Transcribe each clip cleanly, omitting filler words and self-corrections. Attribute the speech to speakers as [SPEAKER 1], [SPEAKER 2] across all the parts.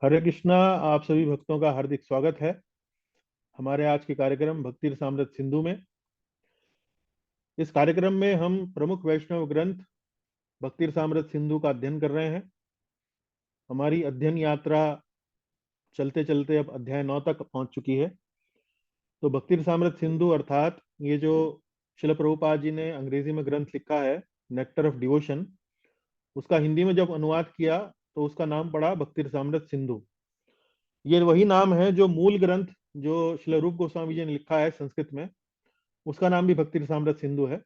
[SPEAKER 1] हरे कृष्णा। आप सभी भक्तों का हार्दिक स्वागत है हमारे आज के कार्यक्रम भक्ति रसामृत सिंधु में। इस कार्यक्रम में हम प्रमुख वैष्णव ग्रंथ भक्ति रसामृत सिंधु का अध्ययन कर रहे हैं। हमारी अध्ययन यात्रा चलते चलते अब अध्याय 9 तक पहुंच चुकी है। तो भक्ति रसामृत सिंधु अर्थात ये जो शिल प्रभुपाद जी ने अंग्रेजी में ग्रंथ लिखा है, नेक्टर ऑफ डिवोशन, उसका हिंदी में जब अनुवाद किया तो उसका नाम पड़ा भक्ति रसामृत सिंधु। ये वही नाम है जो मूल ग्रंथ जो श्रील रूप गोस्वामी जी ने लिखा है संस्कृत में, उसका नाम भी भक्ति रसामृत सिंधु है।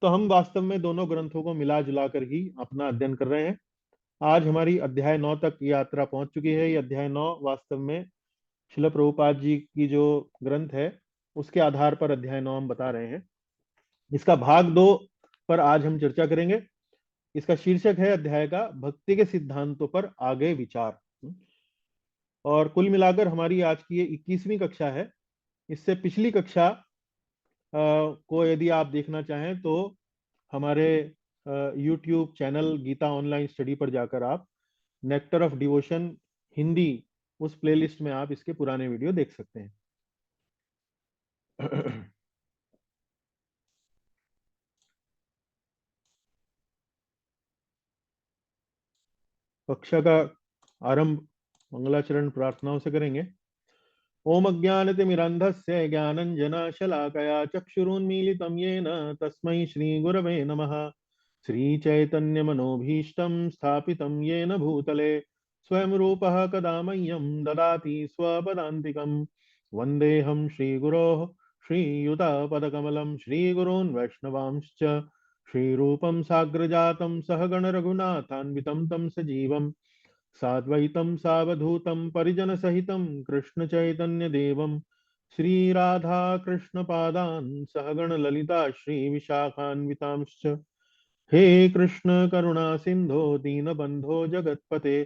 [SPEAKER 1] तो हम वास्तव में दोनों ग्रंथों को मिला जुला कर ही अपना अध्ययन कर रहे हैं। आज हमारी अध्याय 9 तक यात्रा पहुंच चुकी है। ये अध्याय 9 वास्तव में श्रील प्रभुपाद जी की जो ग्रंथ है उसके आधार पर अध्याय 9 हम बता रहे हैं। इसका भाग 2 पर आज हम चर्चा करेंगे। इसका शीर्षक है अध्याय का भक्ति के सिद्धांतों पर आगे विचार। और कुल मिलाकर हमारी आज की ये 21वीं कक्षा है। इससे पिछली कक्षा को यदि आप देखना चाहें तो हमारे YouTube channel Geeta online study पर जाकर आप नेक्टर ऑफ डिवोशन हिंदी उस प्लेलिस्ट में आप इसके पुराने वीडियो देख सकते हैं। कक्षा का आरंभ मंगलाचरण प्रार्थनाओं से करेंगे। ओम अज्ञानतिमिरन्धस्य ज्ञानञ्जनशलाकया चक्षुरुन्मीलितं येन तस्मै श्रीगुरवे नमः। श्रीचैतन्यमनोभीष्टं स्थापितं येन भूतले स्वयं रूपः कदा मह्यं ददाति स्वपदान्तिकं। वन्देऽहं श्रीगुरोः श्रीयुतापदकमलं श्रीगुरून् वैष्णवांश्च श्रीरूपं साग्रजातं सहगण रघुनाथान्वितं तं सजीवम् साद्वैतं सावधूतं परिजनसहितं कृष्ण चैतन्य देवं श्री राधा कृष्ण पादान् सहगण ललिता श्री विशाखान्वितांश्च। हे कृष्ण करुणा सिंधो दीनबंधो जगत्पते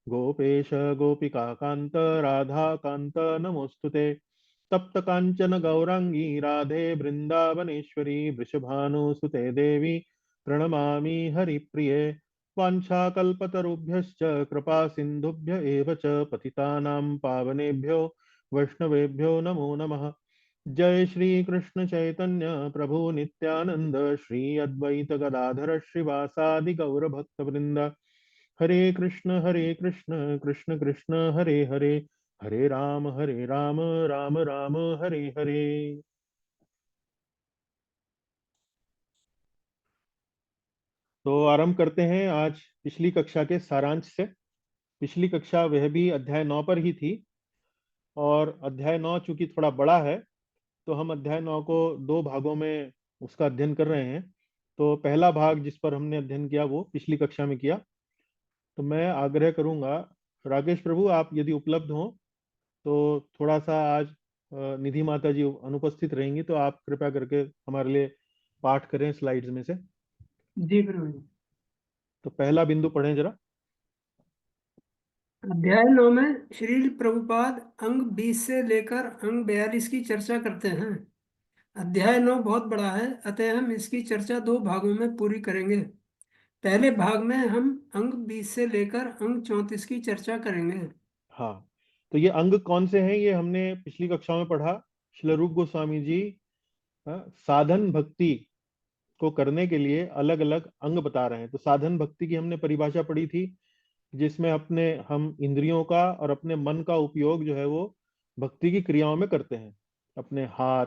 [SPEAKER 1] गोपेश गोपिका कांत राधा कांत नमोस्तुते। तप्त कांचन गौरांगी राधे वृंदावनेश्वरी वृषभानुसुते देवी प्रणमामि हरिप्रिये। वाञ्छाकल्पतरुभ्यश्च कृपा सिन्धुभ्य एव च पतितानां पावनेभ्यो वैष्णवेभ्यो नमो नमः। जय श्री कृष्ण चैतन्य प्रभु नित्यानंद श्री अद्वैत गदाधर श्रीवासादि गौर भक्त वृंद। हरे कृष्ण कृष्ण कृष्ण हरे हरे, हरे राम राम राम हरे हरे। तो आरंभ करते हैं आज पिछली कक्षा के सारांश से। पिछली कक्षा वह भी अध्याय 9 पर ही थी और अध्याय 9 चूंकि थोड़ा बड़ा है तो हम अध्याय 9 को दो भागों में उसका अध्ययन कर रहे हैं। तो पहला भाग जिस पर हमने अध्ययन किया वो पिछली कक्षा में किया। तो मैं आग्रह करूंगा राकेश प्रभु आप यदि उपलब्ध हो तो थोड़ा सा आज निधि माता जी अनुपस्थित रहेंगी तो आप कृपया करके हमारे लिए पाठ करें स्लाइड्स में से।
[SPEAKER 2] जी प्रभु जी।
[SPEAKER 1] तो पहला बिंदु पढ़ें जरा।
[SPEAKER 2] अध्याय 9 में श्रील प्रभुपाद अंग 20 से लेकर अंग 42 की चर्चा करते हैं। अध्याय 9 बहुत बड़ा है, अतः हम इसकी चर्चा दो भागों में पूरी करेंगे। पहले भाग में हम अंग 20 से लेकर अंग 34 की चर्चा करेंगे।
[SPEAKER 1] हाँ, तो ये अंग कौन से हैं ये हमने पिछली कक्षा में पढ़ा। श्रील रूप गोस्वामी जी साधन भक्ति को करने के लिए अलग अलग अंग बता रहे हैं। तो साधन भक्ति की हमने परिभाषा पढ़ी थी जिसमें अपने हम इंद्रियों का और अपने मन का उपयोग जो है वो भक्ति की क्रियाओं में करते हैं। अपने हाथ,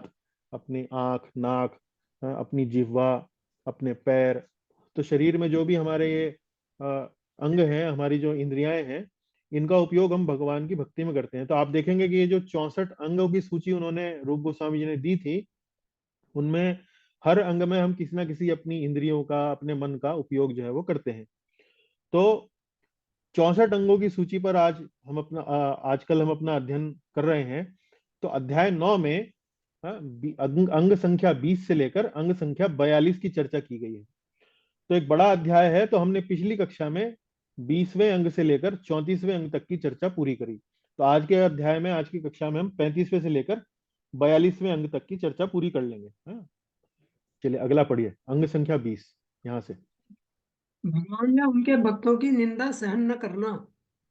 [SPEAKER 1] अपनी आंख, नाक, अपनी जिह्वा, अपने पैर। तो शरीर में जो भी हमारे ये अंग हैं, हमारी जो इंद्रियां हैं, इनका उपयोग हम भगवान की भक्ति में करते हैं। तो आप देखेंगे कि ये जो 64 अंगों की सूची उन्होंने रूप गोस्वामी जी ने दी थी उनमें हर अंग में हम किसी ना किसी अपनी इंद्रियों का, अपने मन का उपयोग जो है वो करते हैं। तो 64 अंगों की सूची पर आजकल हम अपना अध्ययन कर रहे हैं। तो अध्याय 9 में अंग संख्या 20 से लेकर अंग संख्या 42 की चर्चा की गई है। तो एक बड़ा अध्याय है। तो हमने पिछली कक्षा में 20वें अंग से लेकर 34वें अंग तक की चर्चा पूरी करी। तो आज के अध्याय में, आज की कक्षा में हम 35वें से लेकर 42वें अंग तक की चर्चा पूरी कर लेंगे। हाँ, चलिए अगला पढ़िए, अंग संख्या 20 यहां से।
[SPEAKER 2] भगवान ने उनके भक्तों की निंदा सहन न करना।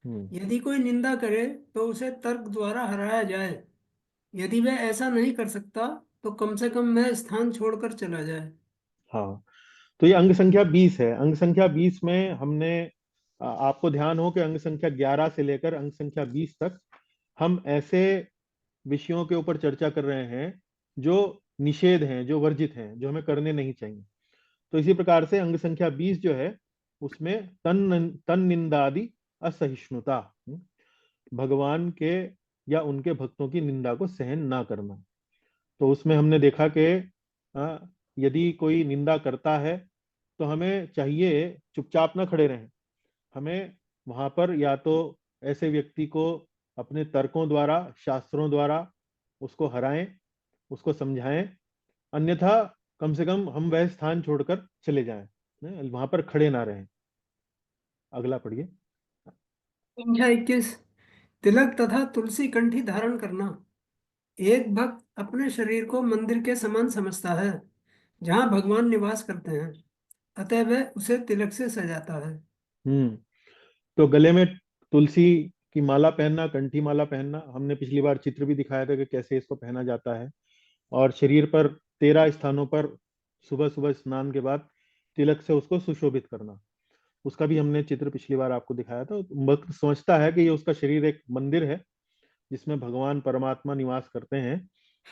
[SPEAKER 2] यदि कोई निंदा करे तो उसे तर्क द्वारा हराया जाए। यदि वह ऐसा नहीं कर सकता तो कम से कम वह स्थान छोड़कर चला जाए।
[SPEAKER 1] हाँ, तो ये अंग संख्या 20 है। अंग संख्या 20 में हमने आपको ध्यान हो कि अंग संख्या 11 से लेकर अंग संख्या 20 तक हम ऐसे विषयों के ऊपर चर्चा कर रहे हैं जो निषेध हैं, जो वर्जित हैं, जो हमें करने नहीं चाहिए। तो इसी प्रकार से अंग संख्या 20 जो है उसमें तन निंदादि असहिष्णुता, भगवान के या उनके भक्तों की निंदा को सहन ना करना। तो उसमें हमने देखा कि यदि कोई निंदा करता है तो हमें चाहिए चुपचाप ना खड़े रहें। हमें वहां पर या तो ऐसे व्यक्ति को अपने तर्कों द्वारा, शास्त्रों द्वारा उसको हराएं, उसको समझाएं, अन्यथा कम से कम हम वह स्थान छोड़कर चले जाएं, वहां पर खड़े ना रहें। अगला पढ़िए।
[SPEAKER 2] संख्या 21। तिलक तथा तुलसी कंठी धारण करना। एक भक्त अपने शरीर को मंदिर के समान समझता है जहाँ भगवान निवास करते हैं, अतः वह उसे तिलक से सजाता है।
[SPEAKER 1] हम्म। तो गले में तुलसी की माला पहनना, कंठी माला पहनना, हमने पिछली बार चित्र भी दिखाया था कि कैसे इसको पहना जाता है। और शरीर पर 13 स्थानों पर सुबह सुबह स्नान के बाद तिलक से उसको सुशोभित करना, उसका भी हमने चित्र पिछली बार आपको दिखाया था। भक्त समझता है कि ये उसका शरीर एक मंदिर है जिसमें भगवान परमात्मा निवास करते हैं।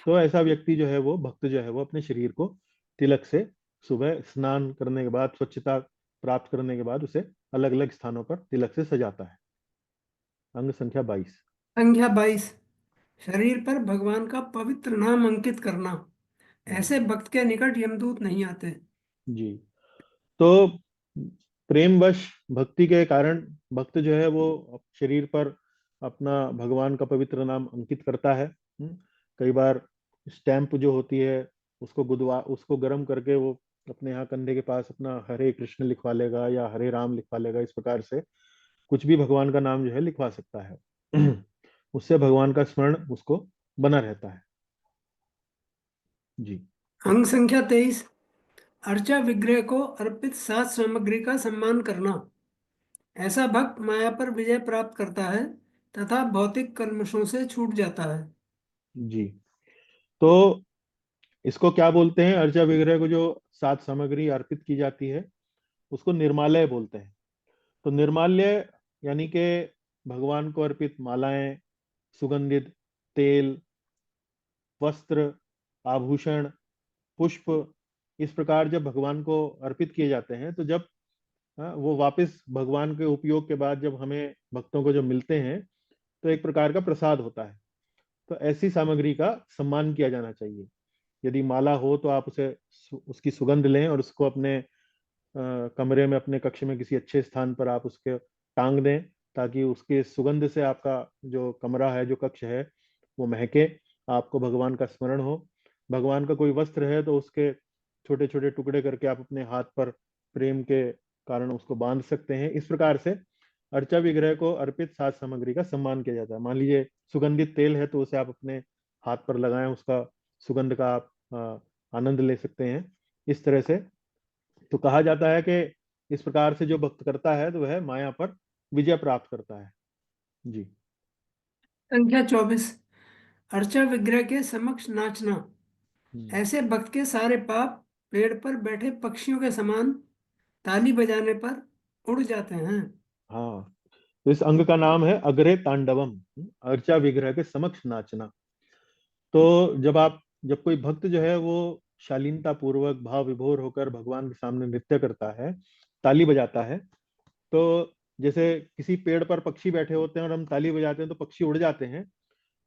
[SPEAKER 1] तो ऐसा व्यक्ति जो है, वो भक्त जो है, वो अपने शरीर को तिलक से सुबह स्नान करने के बाद, स्वच्छता प्राप्त करने के बाद उसे अलग अलग स्थानों पर तिलक से सजाता है। अंग संख्या 22।
[SPEAKER 2] संख्या 22। शरीर पर भगवान का पवित्र नाम अंकित करना।
[SPEAKER 1] हम्म,
[SPEAKER 2] ऐसे भक्त के निकट यमदूत नहीं आते।
[SPEAKER 1] जी। तो प्रेमवश भक्ति के कारण भक्त जो है वो शरीर पर अपना भगवान का पवित्र नाम अंकित करता है। कई बार स्टैंप जो होती है उसको गुदवा, उसको गर्म करके वो अपने यहाँ कंधे के पास अपना हरे कृष्ण लिखवा लेगा या हरे राम लिखवा लेगा। इस प्रकार से कुछ भी भगवान का नाम जो है लिखवा सकता है। उससे भगवान का स्मरण उसको बना रहता है। जी।
[SPEAKER 2] अंग संख्या 23। अर्चा विग्रह को अर्पित सात सामग्री का सम्मान करना। ऐसा भक्त माया पर विजय प्राप्त करता है तथा भौतिक कल्मशों से छूट जाता है।
[SPEAKER 1] जी। तो इसको क्या बोलते हैं? अर्चा विग्रह को जो सात सामग्री अर्पित की जाती है उसको निर्माल्य बोलते हैं। तो निर्माल्य यानी कि भगवान को अर्पित मालाएं, सुगंधित तेल, वस्त्र, आभूषण, पुष्प, इस प्रकार जब भगवान को अर्पित किए जाते हैं तो जब वो वापस भगवान के उपयोग के बाद जब हमें भक्तों को जब मिलते हैं तो एक प्रकार का प्रसाद होता है। तो ऐसी सामग्री का सम्मान किया जाना चाहिए। यदि माला हो तो आप उसे, उसकी सुगंध लें और उसको अपने कमरे में, अपने कक्ष में किसी अच्छे स्थान पर आप उसके टांग दें, ताकि उसके सुगंध से आपका जो कमरा है, जो कक्ष है, वो महके, आपको भगवान का स्मरण हो। भगवान का कोई वस्त्र है तो उसके छोटे छोटे टुकड़े करके आप अपने हाथ पर प्रेम के कारण उसको बांध सकते हैं। इस प्रकार से अर्चा विग्रह को अर्पित साज सामग्री का सम्मान किया जाता है। मान लीजिए सुगंधित तेल है तो उसे आप अपने हाथ पर लगाएं, उसका सुगंध का आप आनंद ले सकते हैं। इस तरह से तो कहा जाता है कि इस प्रकार से जो भक्त करता है तो वह माया पर विजय प्राप्त करता है। जी।
[SPEAKER 2] संख्या 24। अर्चा विग्रह के समक्ष नाचना।
[SPEAKER 1] हम्म,
[SPEAKER 2] ऐसे भक्त के सारे पाप पेड़ पर बैठे पक्षियों के समान ताली बजाने पर उड़ जाते हैं।
[SPEAKER 1] हाँ, तो इस अंग का नाम है अग्रे तांडवम, अर्चा विग्रह के समक्ष नाचना। तो जब कोई भक्त जो है वो शालीनता पूर्वक भाव विभोर होकर भगवान के सामने नृत्य करता है, ताली बजाता है, तो जैसे किसी पेड़ पर पक्षी बैठे होते हैं और हम ताली बजाते हैं तो पक्षी उड़ जाते हैं,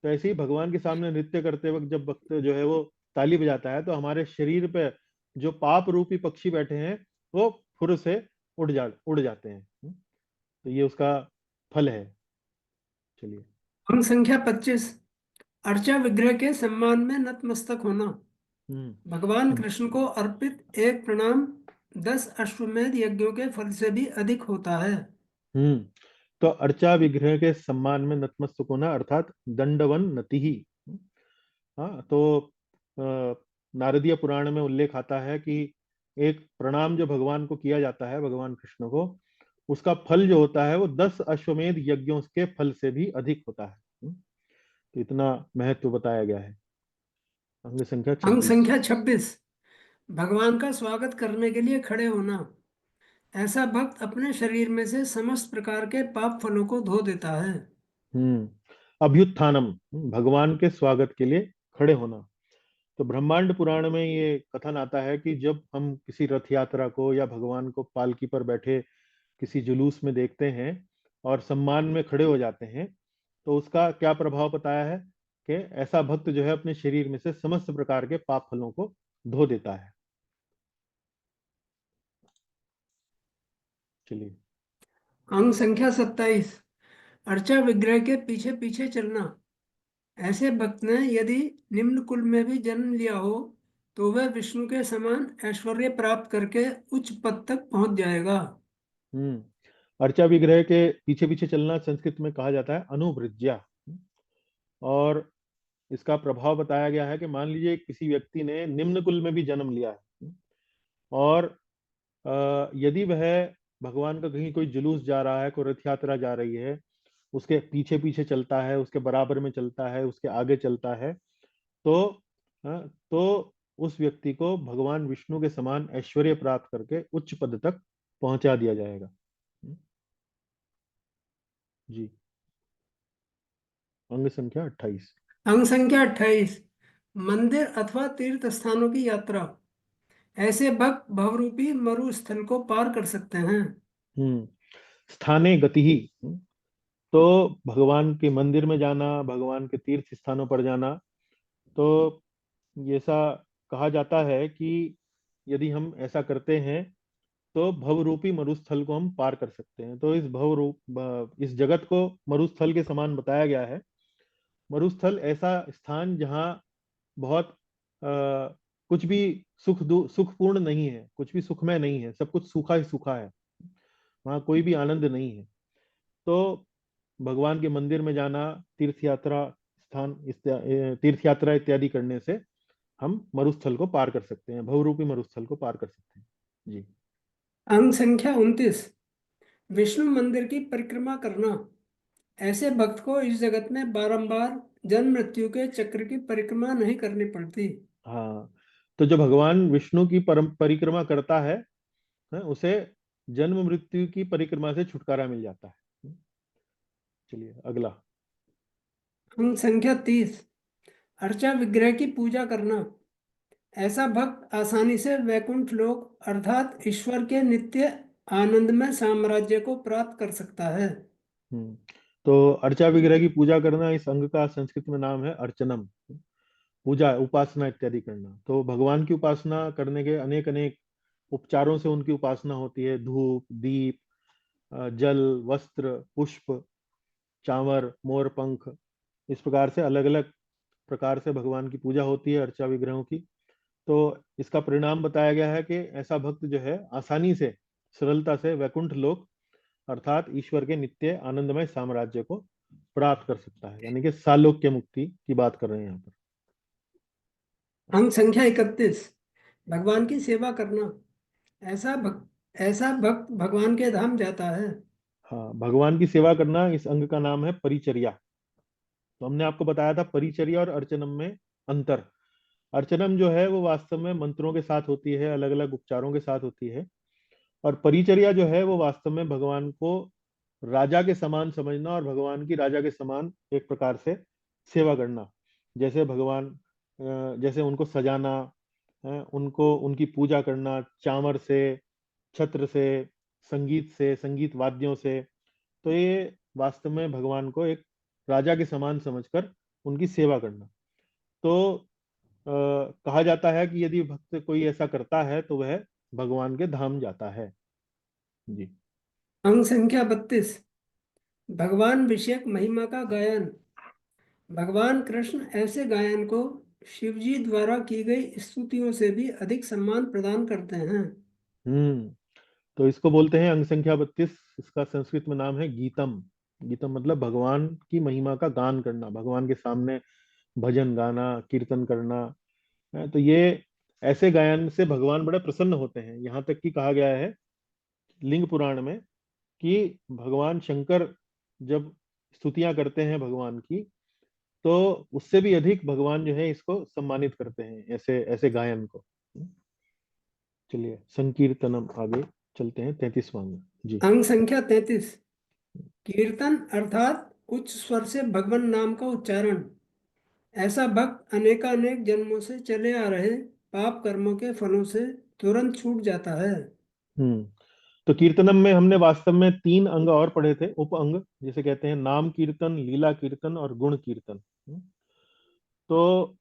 [SPEAKER 1] तो ऐसे ही भगवान के सामने नृत्य करते वक्त जब भक्त जो है वो ताली बजाता है तो हमारे शरीर पे जो पाप रूपी पक्षी बैठे हैं वो फुर से उड़ जाते हैं। तो ये उसका फल है। चलिए।
[SPEAKER 2] अंग संख्या 25। अर्चा विग्रह के सम्मान में नतमस्तक होना। भगवान
[SPEAKER 1] हम्म।
[SPEAKER 2] कृष्ण को अर्पित एक प्रणाम 10 अश्वमेध यज्ञों के फल से भी अधिक होता है।
[SPEAKER 1] हम्म। तो अर्चा विग्रह के सम्मान में नतमस्तक होना अर्थात दंडवन नति ही। हाँ, तो नारदीय पुराण में उल्लेख आता है कि एक प्रणाम जो भगवान को किया जाता है, भगवान कृष्ण को, उसका फल जो होता है वो 10 अश्वमेध यज्ञों के फल से भी अधिक होता है। तो इतना महत्व बताया गया है। अंग संख्या
[SPEAKER 2] अंग
[SPEAKER 1] 26।
[SPEAKER 2] संख्या 26। भगवान का स्वागत करने के लिए खड़े होना। ऐसा भक्त अपने शरीर में से समस्त प्रकार के पाप फलों को धो देता है।
[SPEAKER 1] अभ्युत्थानम, भगवान के स्वागत के लिए खड़े होना। तो ब्रह्मांड पुराण में ये कथन आता है कि जब हम किसी रथ यात्रा को या भगवान को पालकी पर बैठे किसी जुलूस में देखते हैं और सम्मान में खड़े हो जाते हैं, तो उसका क्या प्रभाव बताया है कि ऐसा भक्त जो है अपने शरीर में से समस्त प्रकार के पाप फलों को धो देता है। चलिए।
[SPEAKER 2] अंग संख्या 27। अर्चा विग्रह के पीछे पीछे चलना। ऐसे भक्त ने यदि निम्न कुल में भी जन्म लिया हो तो वह विष्णु के समान ऐश्वर्य प्राप्त करके उच्च पद तक पहुंच जाएगा।
[SPEAKER 1] हम्म अर्चा विग्रह के पीछे पीछे चलना संस्कृत में कहा जाता है अनुवृज्या। और इसका प्रभाव बताया गया है कि मान लीजिए किसी व्यक्ति ने निम्न कुल में भी जन्म लिया है और यदि वह भगवान का कहीं कोई जुलूस जा रहा है, कोई रथ यात्रा जा रही है, उसके पीछे पीछे चलता है, उसके बराबर में चलता है, उसके आगे चलता है, तो तो उस व्यक्ति को भगवान विष्णु के समान ऐश्वर्य प्राप्त करके उच्च पद तक पहुंचा दिया जाएगा। जी। अंग संख्या 28।
[SPEAKER 2] अंग संख्या 28। मंदिर अथवा तीर्थ स्थानों की यात्रा। ऐसे भक्त भवरूपी मरुस्थल को पार कर सकते हैं।
[SPEAKER 1] हम्म स्थाने गति ही, तो भगवान के मंदिर में जाना, भगवान के तीर्थ स्थानों पर जाना, तो ये ऐसा कहा जाता है कि यदि हम ऐसा करते हैं तो भवरूपी मरुस्थल को हम पार कर सकते हैं। तो इस जगत को मरुस्थल के समान बताया गया है। मरुस्थल ऐसा स्थान जहाँ बहुत कुछ भी सुखपूर्ण नहीं है, कुछ भी सुखमय नहीं है, सब कुछ सूखा ही सूखा है, वहाँ कोई भी आनंद नहीं है। तो भगवान के मंदिर में जाना, तीर्थ यात्रा इत्यादि करने से हम मरुस्थल को पार कर सकते हैं, भवरूपी मरुस्थल को पार कर सकते हैं। जी।
[SPEAKER 2] अंग संख्या 29। विष्णु मंदिर की परिक्रमा करना। ऐसे भक्त को इस जगत में बारंबार जन्म मृत्यु के चक्र की परिक्रमा नहीं करनी पड़ती।
[SPEAKER 1] हाँ, तो जो भगवान विष्णु की परम परिक्रमा करता है, उसे जन्म मृत्यु की परिक्रमा से छुटकारा मिल जाता है। चलिए अगला।
[SPEAKER 2] अंग संख्या 30। अर्चा विग्रह की पूजा करना। ऐसा भक्त आसानी से वैकुंठ लोक अर्थात ईश्वर के नित्य आनंदमय साम्राज्य को प्राप्त कर सकता है।
[SPEAKER 1] हम्म तो अर्चा विग्रह की पूजा करना, इस अंग का संस्कृत में नाम है अर्चनम। पूजा, उपासना इत्यादि करना। तो भगवान की उपासना करने के अनेक अनेक उपचारों से उनकी उपासना होती है। धूप, दीप, जल, वस्त्र, पुष्प, चांवर, मोर पंख, इस प्रकार से अलग अलग प्रकार से भगवान की पूजा होती है अर्चा विग्रहों की। तो इसका परिणाम बताया गया है कि ऐसा भक्त जो है आसानी से, सरलता से वैकुंठ लोक अर्थात ईश्वर के नित्य आनंदमय साम्राज्य को प्राप्त कर सकता है, यानी कि सालोक्य मुक्ति की बात कर रहे हैं यहाँ पर।
[SPEAKER 2] अंग संख्या 31। भगवान की सेवा करना। ऐसा भक्त भगवान के धाम जाता है।
[SPEAKER 1] हाँ, भगवान की सेवा करना, इस अंग का नाम है परिचर्या। तो हमने आपको बताया था परिचर्या और अर्चनम में अंतर। अर्चनम जो है वो वास्तव में मंत्रों के साथ होती है, अलग अलग उपचारों के साथ होती है। और परिचर्या जो है वो वास्तव में भगवान को राजा के समान समझना और भगवान की राजा के समान एक प्रकार से सेवा करना। जैसे जैसे उनको सजाना है, उनको उनकी पूजा करना, चामर से, छत्र से, संगीत से, संगीत वाद्यों से। तो ये वास्तव में भगवान को एक राजा के समान समझकर उनकी सेवा करना। तो कहा जाता है कि यदि भक्त कोई ऐसा करता है तो वह भगवान के धाम जाता है। जी।
[SPEAKER 2] अंग संख्या 32। भगवान विषयक महिमा का गायन। भगवान कृष्ण ऐसे गायन को शिवजी द्वारा की गई स्तुतियों से भी अधिक सम्मान प्रदान करते हैं।
[SPEAKER 1] हम्म तो इसको बोलते हैं अंग संख्या 32। इसका संस्कृत में नाम है गीतम। गीतम मतलब भगवान की महिमा का गान करना, भगवान के सामने भजन गाना, कीर्तन करना है। तो ये ऐसे गायन से भगवान बड़े प्रसन्न होते हैं। यहाँ तक कि कहा गया है लिंग पुराण में कि भगवान शंकर जब स्तुतियां करते हैं भगवान की, तो उससे भी अधिक भगवान जो है इसको सम्मानित करते हैं, ऐसे ऐसे गायन को। चलिए संकीर्तनम आगे चलते हैं, 33वां अंग जी।
[SPEAKER 2] अंग संख्या 33। कीर्तन अर्थात उच्च स्वर से भगवान नाम का उच्चारण। ऐसा भक्त अनेकानेक जन्मों से चले आ रहे पाप कर्मों के फलों से तुरंत छूट जाता है।
[SPEAKER 1] हम्म। तो कीर्तनम में हमने वास्तव में 3 अंग और पढ़े थे, उप अंग जिसे कहते हैं, नाम कीर्तन, लीला कीर्तन और गुण कीर्तन। तो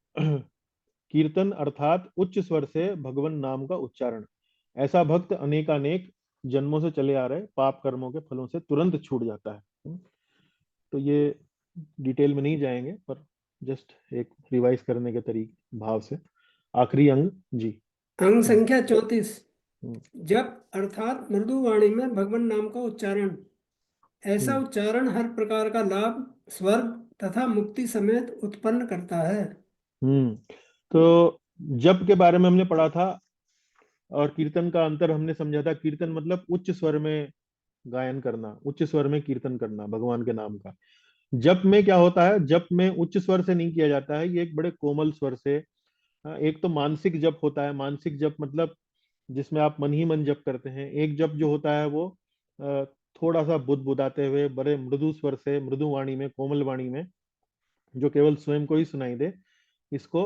[SPEAKER 1] कीर्तन अर्थात उच्च स्वर से भगवान नाम का उच्चारण। ऐसा भक्त अनेकानेक जन्मों से चले आ रहे पाप कर्मों के फलों से तुरंत छूट जाता है। तो ये डिटेल में नहीं जाएंगे, पर जस्ट एक रिवाइज करने के तरीके भाव से। आखिरी अंग जी।
[SPEAKER 2] अंग
[SPEAKER 1] हम्म,
[SPEAKER 2] संख्या 34।
[SPEAKER 1] हम्म,
[SPEAKER 2] जप अर्थात मृदु वाणी में भगवान नाम का उच्चारण। ऐसा
[SPEAKER 1] हम्म,
[SPEAKER 2] उच्चारण हर प्रकार का लाभ, स्वर्ग तथा मुक्ति समेत उत्पन्न करता है।
[SPEAKER 1] हम्म। तो जप के बारे में हमने पढ़ा था, और कीर्तन का अंतर हमने समझा था। कीर्तन मतलब उच्च स्वर में गायन करना, उच्च स्वर में कीर्तन करना भगवान के नाम का। जप में क्या होता है, जप में उच्च स्वर से नहीं किया जाता है, ये एक बड़े कोमल स्वर से। एक तो मानसिक जप होता है, मानसिक जप मतलब जिसमें आप मन ही मन जप करते हैं। एक जप जो होता है वो अ, थोड़ा सा बुदबुदाते हुए, बड़े मृदु स्वर से, मृदु वाणी में, कोमल वाणी में, जो केवल स्वयं को ही सुनाई दे, इसको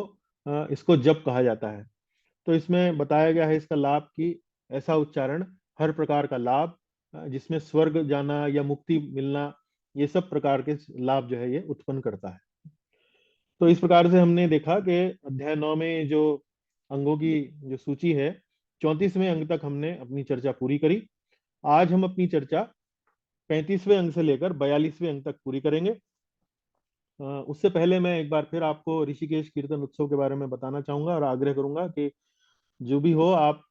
[SPEAKER 1] इसको जप कहा जाता है। तो इसमें बताया गया है इसका लाभ कि ऐसा उच्चारण हर प्रकार का लाभ, जिसमें स्वर्ग जाना या मुक्ति मिलना, ये सब प्रकार के लाभ जो है ये उत्पन्न करता है। तो इस प्रकार से हमने देखा कि अध्याय 9 में जो अंगों की जो सूची है, 34वें अंग तक हमने अपनी चर्चा पूरी करी। आज हम अपनी चर्चा 35वें अंग से लेकर 42वें अंग तक पूरी करेंगे। उससे पहले मैं एक बार फिर आपको ऋषिकेश कीर्तन उत्सव के बारे में बताना चाहूंगा और आग्रह करूंगा कि जो भी हो आप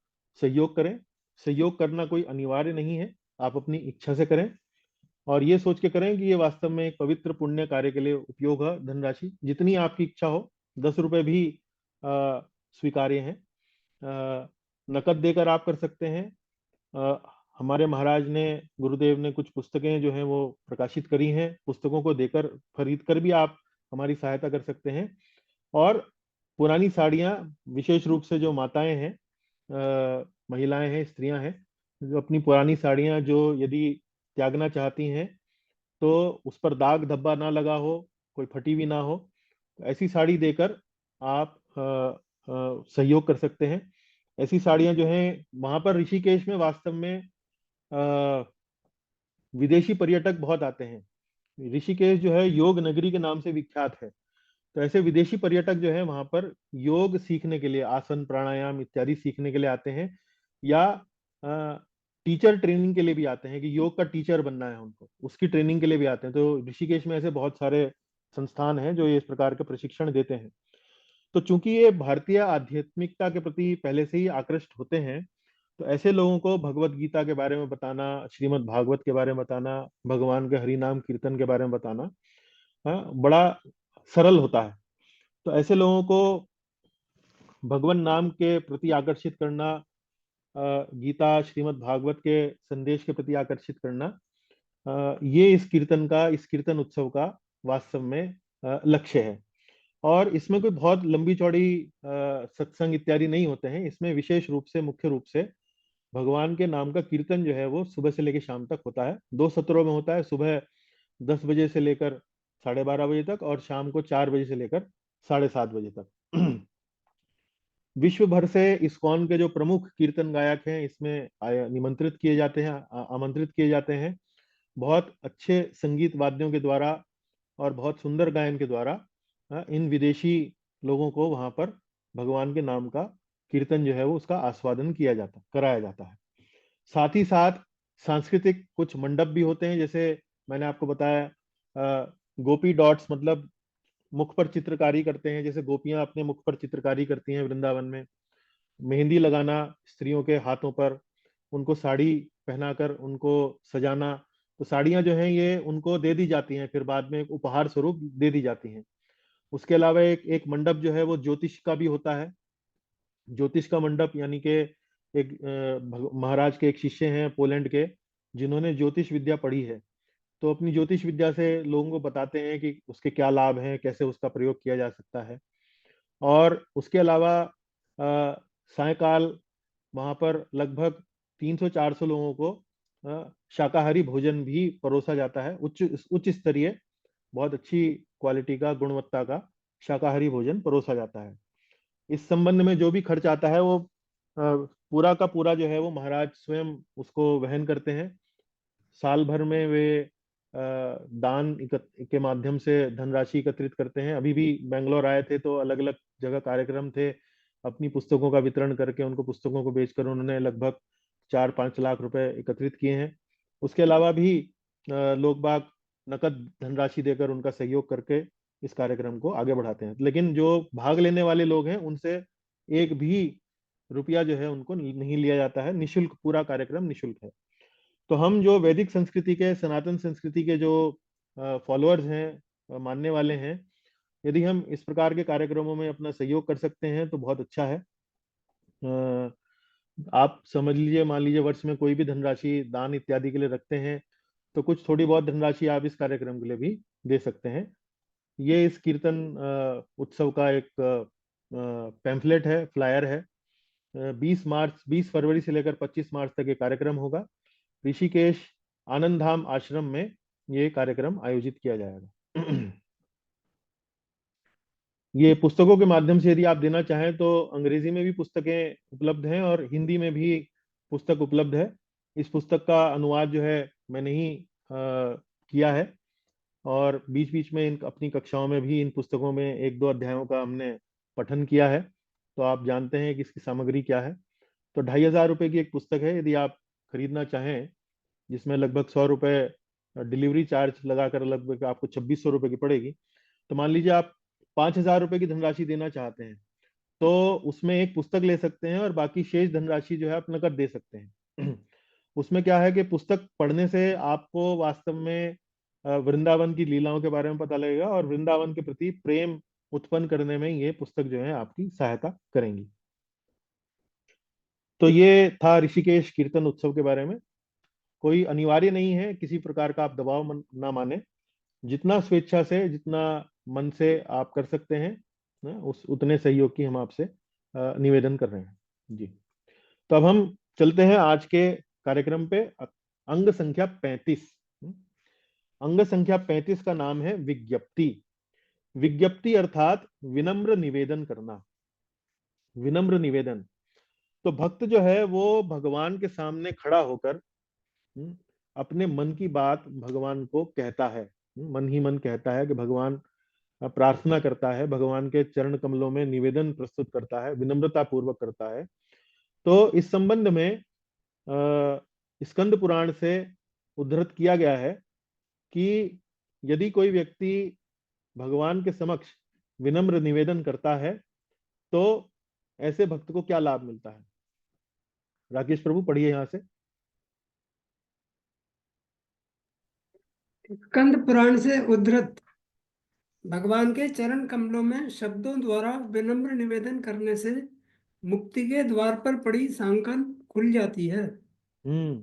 [SPEAKER 1] सहयोग करें। सहयोग करना कोई अनिवार्य नहीं है, आप अपनी इच्छा से करें, और ये सोच के करें कि ये वास्तव में एक पवित्र पुण्य कार्य के लिए उपयोग है। धनराशि जितनी आपकी इच्छा हो, 10 रुपए भी स्वीकार्य हैं। नकद देकर आप कर सकते हैं। अ, हमारे महाराज ने, गुरुदेव ने कुछ पुस्तकें जो हैं वो प्रकाशित करी हैं, पुस्तकों को देकर, खरीद कर भी आप हमारी सहायता कर सकते हैं। और पुरानी साड़ियाँ, विशेष रूप से जो माताएं हैं, महिलाएं हैं, स्त्रियां हैं, जो अपनी पुरानी साड़ियाँ जो यदि त्यागना चाहती हैं, तो उस पर दाग धब्बा ना लगा हो, कोई फटी हुई ना हो, तो ऐसी साड़ी देकर आप सहयोग कर सकते हैं। ऐसी साड़ियां जो हैं वहां पर ऋषिकेश में वास्तव में अ, विदेशी पर्यटक बहुत आते हैं। ऋषिकेश जो है योग नगरी के नाम से विख्यात है। तो ऐसे विदेशी पर्यटक जो है वहां पर योग सीखने के लिए, आसन प्राणायाम इत्यादि सीखने के लिए आते हैं, या टीचर ट्रेनिंग के लिए भी आते हैं, कि योग का टीचर बनना है उनको, उसकी ट्रेनिंग के लिए भी आते हैं। तो ऋषिकेश में ऐसे बहुत सारे संस्थान हैं जो ये इस प्रकार के प्रशिक्षण देते हैं। तो चूंकि ये भारतीय आध्यात्मिकता के प्रति पहले से ही आकृष्ट होते हैं, तो ऐसे लोगों को भगवत गीता के बारे में बताना, श्रीमद् भागवत के बारे में बताना, भगवान के हरि नाम कीर्तन के बारे में बताना, बड़ा सरल होता है। तो ऐसे लोगों को भगवान नाम के प्रति आकर्षित करना, गीता श्रीमद् भागवत के संदेश के प्रति आकर्षित करना, ये इस कीर्तन उत्सव का वास्तव में लक्ष्य है। और इसमें कोई बहुत लंबी चौड़ी सत्संग इत्यादि नहीं होते हैं। इसमें विशेष रूप से, मुख्य रूप से भगवान के नाम का कीर्तन जो है वो सुबह से लेकर शाम तक होता है। 2 सत्रों में होता है, सुबह 10 बजे से लेकर 12:30 बजे तक, और शाम को 4 बजे से लेकर 7:30 बजे तक। विश्व भर से इस्कॉन के जो प्रमुख कीर्तन गायक हैं इसमें निमंत्रित किए जाते हैं, आमंत्रित किए जाते हैं। बहुत अच्छे संगीत वाद्यों के द्वारा और बहुत सुंदर गायन के द्वारा इन विदेशी लोगों को वहां पर भगवान के नाम का कीर्तन जो है वो उसका आस्वादन कराया जाता है। साथ ही साथ सांस्कृतिक कुछ मंडप भी होते हैं, जैसे मैंने आपको बताया, गोपी डॉट्स मतलब मुख पर चित्रकारी करते हैं, जैसे गोपियां अपने मुख पर चित्रकारी करती हैं वृंदावन में। मेहंदी लगाना स्त्रियों के हाथों पर, उनको साड़ी पहनाकर उनको सजाना। तो साड़ियां जो हैं ये उनको दे दी जाती हैं, फिर बाद में एक उपहार स्वरूप दे दी जाती हैं। उसके अलावा एक एक मंडप जो है वो ज्योतिष का भी होता है। ज्योतिष का मंडप यानी कि एक महाराज के एक शिष्य हैं पोलैंड के, जिन्होंने ज्योतिष विद्या पढ़ी है, तो अपनी ज्योतिष विद्या से लोगों को बताते हैं कि उसके क्या लाभ हैं, कैसे उसका प्रयोग किया जा सकता है। और उसके अलावा सायकाल वहां पर लगभग 300-400 लोगों को शाकाहारी भोजन भी परोसा जाता है। उच्च उच्च स्तरीय, बहुत अच्छी क्वालिटी का, गुणवत्ता का शाकाहारी भोजन परोसा जाता है। इस संबंध में जो भी खर्च आता है वो पूरा का पूरा जो है वो महाराज स्वयं उसको वहन करते हैं। साल भर में वे दान के माध्यम से धनराशि एकत्रित करते हैं। अभी भी बेंगलोर आए थे तो अलग अलग जगह कार्यक्रम थे, अपनी पुस्तकों का वितरण करके, उनको पुस्तकों को बेचकर उन्होंने लगभग 4-5 लाख रुपए एकत्रित किए हैं। उसके अलावा भी लोग बाग नकद धनराशि देकर उनका सहयोग करके इस कार्यक्रम को आगे बढ़ाते हैं। लेकिन जो भाग लेने वाले लोग हैं उनसे एक भी रुपया जो है उनको नहीं लिया जाता है, निशुल्क, पूरा कार्यक्रम निशुल्क है। तो हम जो वैदिक संस्कृति के, सनातन संस्कृति के जो फॉलोअर्स हैं, मानने वाले हैं, यदि हम इस प्रकार के कार्यक्रमों में अपना सहयोग कर सकते हैं तो बहुत अच्छा है। आप समझ लीजिए, मान लीजिए वर्ष में कोई भी धनराशि दान इत्यादि के लिए रखते हैं, तो कुछ थोड़ी बहुत धनराशि आप इस कार्यक्रम के लिए भी दे सकते हैं। ये इस कीर्तन उत्सव का एक पैम्फलेट है, फ्लायर है। 20 फरवरी से लेकर 25 मार्च तक ये कार्यक्रम होगा। ऋषिकेश आनंद धाम आश्रम में ये कार्यक्रम आयोजित किया जाएगा। ये पुस्तकों के माध्यम से यदि आप देना चाहें तो अंग्रेजी में भी पुस्तकें उपलब्ध हैं और हिंदी में भी पुस्तक उपलब्ध है। इस पुस्तक का अनुवाद जो है मैंने ही किया है, और बीच बीच में इन अपनी कक्षाओं में भी इन पुस्तकों में 1-2 अध्यायों का हमने पठन किया है, तो आप जानते हैं कि इसकी सामग्री क्या है। तो 2,500 रुपए की एक पुस्तक है। यदि आप खरीदना चाहें, जिसमें लगभग 100 रुपए डिलीवरी चार्ज लगाकर लगभग आपको 2,600 रुपए की पड़ेगी, तो मान लीजिए आप 5,000 रुपए की धनराशि देना चाहते हैं, तो उसमें एक पुस्तक ले सकते हैं और बाकी शेष धनराशि जो है आप नकद दे सकते हैं। उसमें क्या है कि पुस्तक पढ़ने से आपको वास्तव में वृंदावन की लीलाओं के बारे में पता लगेगा, और वृंदावन के प्रति प्रेम उत्पन्न करने में ये पुस्तक जो है आपकी सहायता करेंगी। तो ये था ऋषिकेश कीर्तन उत्सव के बारे में। कोई अनिवार्य नहीं है, किसी प्रकार का आप दबाव ना माने। जितना स्वेच्छा से, जितना मन से आप कर सकते हैं ना, उस उतने सहयोग की हम आपसे निवेदन कर रहे हैं जी। तो अब हम चलते हैं आज के कार्यक्रम पे। अंग संख्या 35। अंग संख्या 35 का नाम है विज्ञप्ति। विज्ञप्ति अर्थात विनम्र निवेदन करना, विनम्र निवेदन। तो भक्त जो है वो भगवान के सामने खड़ा होकर अपने मन की बात भगवान को कहता है। मन ही मन कहता है कि भगवान, प्रार्थना करता है, भगवान के चरण कमलों में निवेदन प्रस्तुत करता है, विनम्रता पूर्वक करता है। तो इस संबंध में स्कंद पुराण से उद्धृत किया गया है कि यदि कोई व्यक्ति भगवान के समक्ष विनम्र निवेदन करता है तो ऐसे भक्त को क्या लाभ मिलता है। राकेश प्रभु पढ़िए यहां से।
[SPEAKER 2] स्कंद पुराण से उद्धृत, भगवान के चरण कमलों में शब्दों द्वारा विनम्र निवेदन करने से मुक्ति के द्वार पर पड़ी सांकल खुल जाती है।
[SPEAKER 1] हम्म।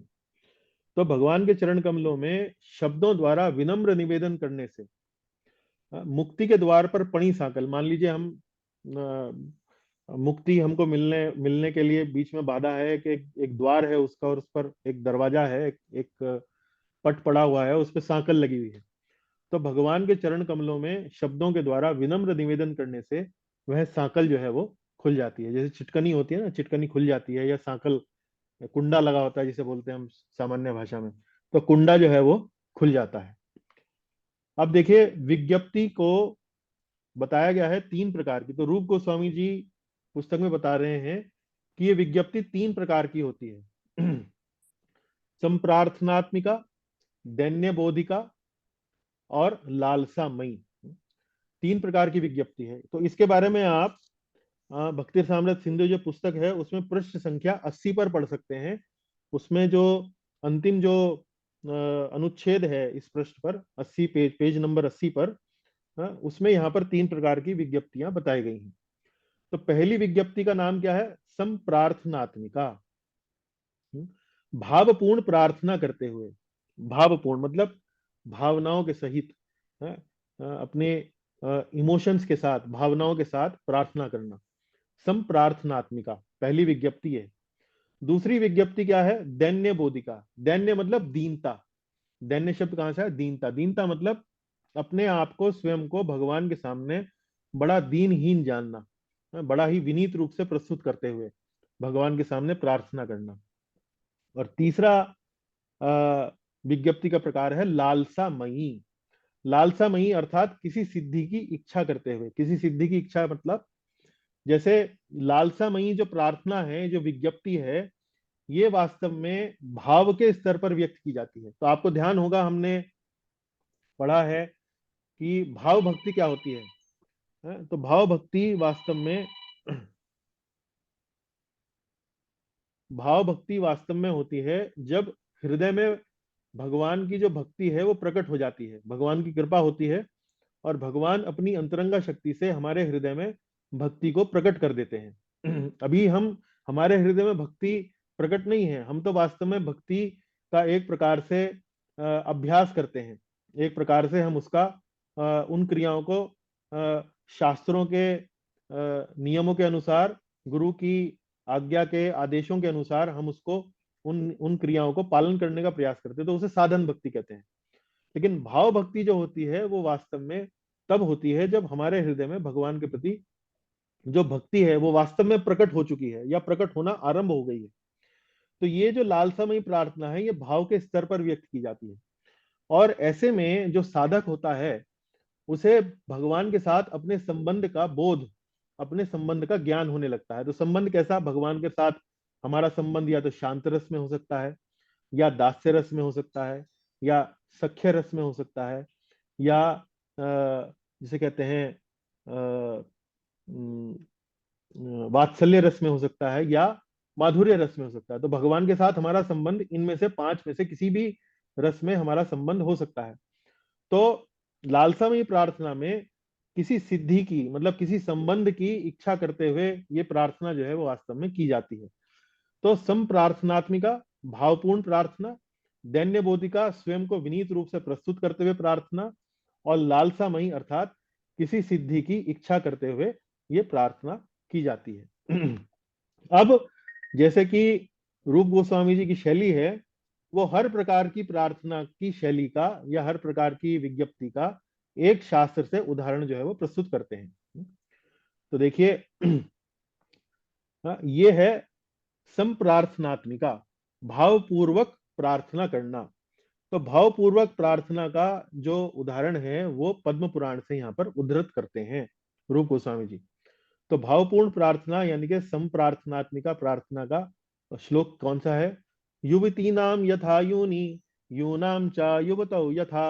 [SPEAKER 1] तो भगवान के चरण कमलों में शब्दों द्वारा विनम्र निवेदन करने से मुक्ति के द्वार पर पड़ी सांकल, मान लीजिए हम मुक्ति हमको मिलने मिलने के लिए बीच में बाधा है कि एक द्वार है उसका, और उस पर एक दरवाजा है, एक पट पड़ा हुआ है, उस पर सांकल लगी हुई है। तो भगवान के चरण कमलों में शब्दों के द्वारा विनम्र निवेदन करने से वह सांकल जो है वो खुल जाती है। जैसे चिटकनी होती है ना, चिटकनी खुल जाती है, या सांकल, कुंडा लगा होता है जिसे बोलते हैं हम सामान्य भाषा में, तो कुंडा जो है वो खुल जाता है। अब देखिए, विज्ञप्ति को बताया गया है 3 प्रकार की। तो रूप गोस्वामी जी पुस्तक में बता रहे हैं कि ये विज्ञप्ति 3 प्रकार की होती है। संप्रार्थनात्मिका, दैन्य बोधिका और लालसामयी। 3 प्रकार की विज्ञप्ति है। तो इसके बारे में आप भक्ति रसामृत सिंधु जो पुस्तक है उसमें पृष्ठ संख्या 80 पर पढ़ सकते हैं। उसमें जो अंतिम जो अनुच्छेद है इस पृष्ठ पर, 80 पेज नंबर 80 पर, उसमें यहाँ पर 3 प्रकार की विज्ञप्तियां बताई गई हैं। तो पहली विज्ञप्ति का नाम क्या है? संप्रार्थनात्मिका। भावपूर्ण प्रार्थना करते हुए, भावपूर्ण मतलब भावनाओं के सहित, है, अपने इमोशंस के साथ, भावनाओं के साथ प्रार्थना करना। संप्रार्थनात्मिका पहली विज्ञप्ति है। दूसरी विज्ञप्ति क्या है? दैन्य बोधिका। दैन्य मतलब दीनता। दैन्य शब्द कहां से है? दीनता। दीनता मतलब अपने आप को, स्वयं को भगवान के सामने बड़ा दीनहीन जानना, बड़ा ही विनीत रूप से प्रस्तुत करते हुए भगवान के सामने प्रार्थना करना। और तीसरा विज्ञप्ति का प्रकार है लालसामयी। लालसामयी अर्थात किसी सिद्धि की इच्छा करते हुए। किसी सिद्धि की इच्छा मतलब जैसे लालसामयी जो प्रार्थना है, जो विज्ञप्ति है, ये वास्तव में भाव के स्तर पर व्यक्त की जाती है। तो आपको ध्यान होगा, हमने पढ़ा है कि भाव भक्ति क्या होती है। तो भाव भक्ति वास्तव में भाव भक्ति वास्तव में होती है जब हृदय में भगवान की जो भक्ति है वो प्रकट हो जाती है, भगवान की कृपा होती है और भगवान अपनी अंतरंगा शक्ति से हमारे हृदय में भक्ति को प्रकट कर देते हैं। अभी हम, हमारे हृदय में भक्ति प्रकट नहीं है, हम तो वास्तव में भक्ति का एक प्रकार से अभ्यास करते हैं। एक प्रकार से हम उसका उन क्रियाओं को शास्त्रों के नियमों के अनुसार, गुरु की आज्ञा के आदेशों के अनुसार हम उसको, उन उन क्रियाओं को पालन करने का प्रयास करते हैं, तो उसे साधन भक्ति कहते हैं। लेकिन भाव भक्ति जो होती है वो वास्तव में तब होती है जब हमारे हृदय में भगवान के प्रति जो भक्ति है वो वास्तव में प्रकट हो चुकी है या प्रकट होना आरंभ हो गई है। तो ये जो लालसामयी प्रार्थना है ये भाव के स्तर पर व्यक्त की जाती है। और ऐसे में जो साधक होता है उसे भगवान के साथ अपने संबंध का बोध, अपने संबंध का ज्ञान होने लगता है। तो संबंध कैसा? भगवान के साथ हमारा संबंध या तो शांत रस में हो सकता है, या दास्य रस में हो सकता है, या सख्य रस में हो सकता है, या जिसे कहते हैं वात्सल्य रस में हो सकता है, या माधुर्य रस में हो सकता है। तो भगवान के साथ हमारा संबंध इनमें से पांच में से किसी भी रस में हमारा संबंध हो सकता है। तो लालसामयी प्रार्थना में किसी सिद्धि की, मतलब किसी संबंध की इच्छा करते हुए ये प्रार्थना जो है वो वास्तव में की जाती है। तो संप्रार्थनात्मिका भावपूर्ण प्रार्थना, दैन्य बोधिका स्वयं को विनीत रूप से प्रस्तुत करते हुए प्रार्थना, और लालसामयी अर्थात किसी सिद्धि की इच्छा करते हुए ये प्रार्थना की जाती है। अब जैसे कि रूप गोस्वामी जी की शैली है, वो हर प्रकार की प्रार्थना की शैली का या हर प्रकार की विज्ञप्ति का एक शास्त्र से उदाहरण जो है वो प्रस्तुत करते हैं। तो देखिए, ये है संप्रार्थनात्मिका, भावपूर्वक प्रार्थना करना। तो भावपूर्वक प्रार्थना का जो उदाहरण है वो पद्म पुराण से यहाँ पर उद्धृत करते हैं रूप गोस्वामी जी। तो भावपूर्ण प्रार्थना यानी कि संप्रार्थनात्मिका प्रार्थना का श्लोक कौन सा है? युवतीनाम यथा यूनि यूनाम च युवतौ यथा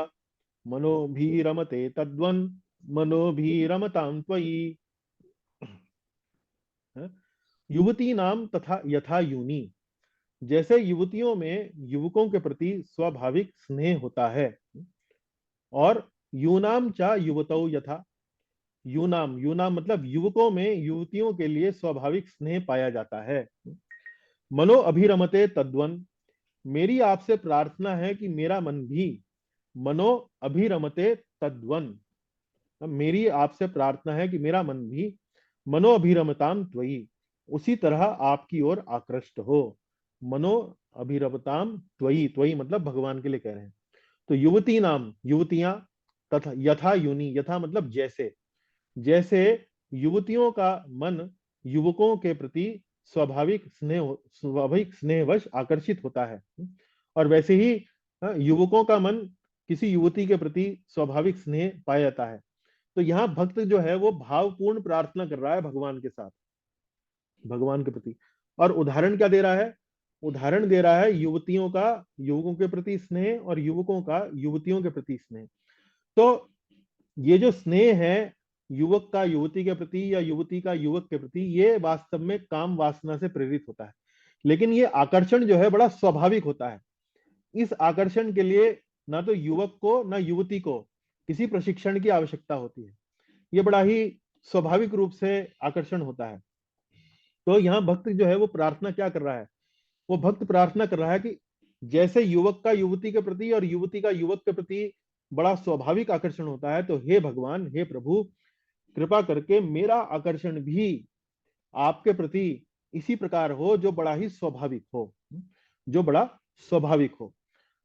[SPEAKER 1] मनोभिरमते तद्वन् मनोभिरमतां त्वयि। युवती नाम तथा यथा यूनि, जैसे युवतियों में युवकों के प्रति स्वाभाविक स्नेह होता है, और यूनाम चा युवतौ यथा, यूनाम, यूनाम मतलब युवकों में युवतियों के लिए स्वाभाविक स्नेह पाया जाता है। मनो अभिरमते तद्वन, मेरी आपसे प्रार्थना है कि मेरा मन भी, मनो अभिरमते तद्वन, मेरी आपसे प्रार्थना है कि मेरा मन भी मनो अभिरमताम त्वयि, उसी तरह आपकी ओर आकृष्ट हो। मनो अभिरमताम त्वयि, त्वयि मतलब भगवान के लिए कह रहे हैं। तो युवती नाम युवतियां, तथा यथा यूनि, यथा मतलब जैसे, जैसे युवतियों का मन युवकों के प्रति स्वाभाविक स्नेहवश आकर्षित होता है, और वैसे ही युवकों का मन किसी युवती के प्रति स्वाभाविक स्नेह पाया जाता है। तो यहाँ भक्त जो है वो भावपूर्ण प्रार्थना कर रहा है भगवान के साथ, भगवान के प्रति। और उदाहरण क्या दे रहा है? उदाहरण दे रहा है युवतियों का युवकों के प्रति स्नेह और युवकों का युवतियों के प्रति स्नेह। तो ये जो स्नेह है युवक का युवती के प्रति या युवती का युवक के प्रति, ये वास्तव में काम वासना से प्रेरित होता है। लेकिन ये आकर्षण जो है बड़ा स्वाभाविक होता है। इस आकर्षण के लिए ना तो युवक को ना युवती को किसी प्रशिक्षण की आवश्यकता होती है, ये बड़ा ही स्वाभाविक रूप से आकर्षण होता है। तो यहाँ भक्त जो है वो प्रार्थना क्या कर रहा है वो भक्त प्रार्थना कर रहा है कि जैसे युवक का युवती के प्रति और युवती का युवक के प्रति बड़ा स्वाभाविक आकर्षण होता है, तो हे भगवान, हे प्रभु, कृपा करके मेरा आकर्षण भी आपके प्रति इसी प्रकार हो, जो बड़ा ही स्वाभाविक हो, जो बड़ा स्वाभाविक हो।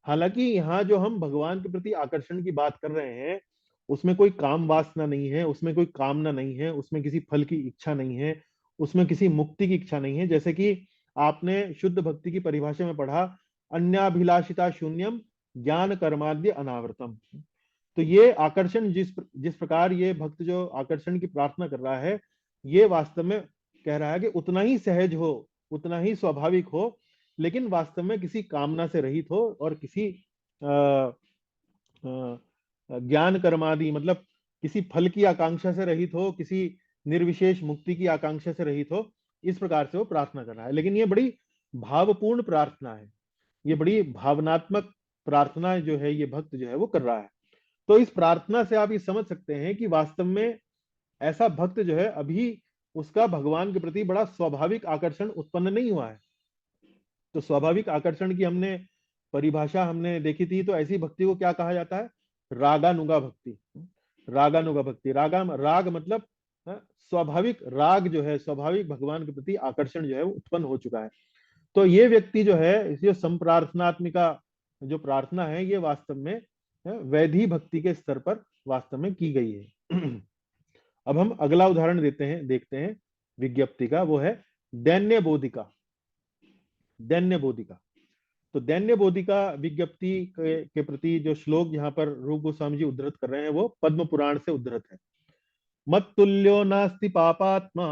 [SPEAKER 1] हालांकि यहाँ जो हम भगवान के प्रति आकर्षण की बात कर रहे हैं, उसमें कोई काम वासना नहीं है, उसमें कोई कामना नहीं है, उसमें किसी फल की इच्छा नहीं है, उसमें किसी मुक्ति की इच्छा नहीं है। जैसे कि आपने शुद्ध भक्ति की परिभाषा में पढ़ा, अन्याभिलाषिता शून्यम ज्ञान कर्माद्य अनावृतम। तो ये आकर्षण जिस जिस प्रकार ये भक्त जो आकर्षण की प्रार्थना कर रहा है, ये वास्तव में कह रहा है कि उतना ही सहज हो, उतना ही स्वाभाविक हो, लेकिन वास्तव में किसी कामना से रहित हो और किसी ज्ञान कर्मादि मतलब किसी फल की आकांक्षा से रहित हो, किसी निर्विशेष मुक्ति की आकांक्षा से रहित हो। इस प्रकार से वो प्रार्थना कर रहा है। लेकिन ये बड़ी भावपूर्ण प्रार्थना है, ये बड़ी भावनात्मक प्रार्थना जो है ये भक्त जो है वो कर रहा है। तो इस प्रार्थना से आप ये समझ सकते हैं कि वास्तव में ऐसा भक्त जो है अभी उसका भगवान के प्रति बड़ा स्वाभाविक आकर्षण उत्पन्न नहीं हुआ है। तो स्वाभाविक आकर्षण की हमने परिभाषा हमने देखी थी, तो ऐसी भक्ति को क्या कहा जाता है? रागानुगा भक्ति। रागानुगा भक्ति, राग मतलब स्वाभाविक राग जो है, स्वाभाविक भगवान के प्रति आकर्षण जो है वो उत्पन्न हो चुका है। तो ये व्यक्ति जो है, इस संप्रार्थनात्मिका जो प्रार्थना है, ये वास्तव में वैधि भक्ति के स्तर पर वास्तव में की गई है। अब हम अगला उदाहरण देखते हैं विज्ञप्ति का, वो है दैन्य बोधिका। दैन्य बोधिका, तो दैन्य बोधिका विज्ञप्ति के प्रति जो श्लोक यहाँ पर रूप गोस्वामी जी उद्धृत कर रहे हैं, वो पद्म पुराण से उद्धृत है। मत्तुल्यो नास्ति पापात्मा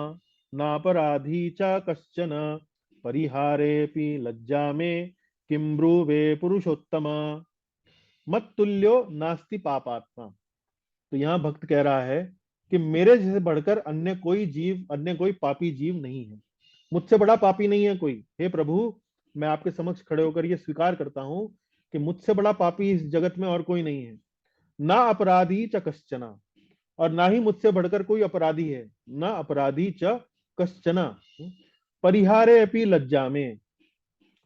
[SPEAKER 1] नापराधी च कश्चन परिहारेपि लज्जा में किम ब्रूवे पुरुषोत्तमा। मत्तुल्यो नास्ति पापात्मा, तो यहाँ भक्त कह रहा है कि मेरे जैसे बढ़कर अन्य कोई जीव, अन्य कोई पापी जीव नहीं है, मुझसे बड़ा पापी नहीं है कोई। हे प्रभु, मैं आपके समक्ष खड़े होकर ये स्वीकार करता हूं कि मुझसे बड़ा पापी इस जगत में और कोई नहीं है। ना अपराधी च कश्चना, और ना ही मुझसे बढ़कर कोई अपराधी है। ना अपराधी च कश्चना परिहारे अपि लज्जा में,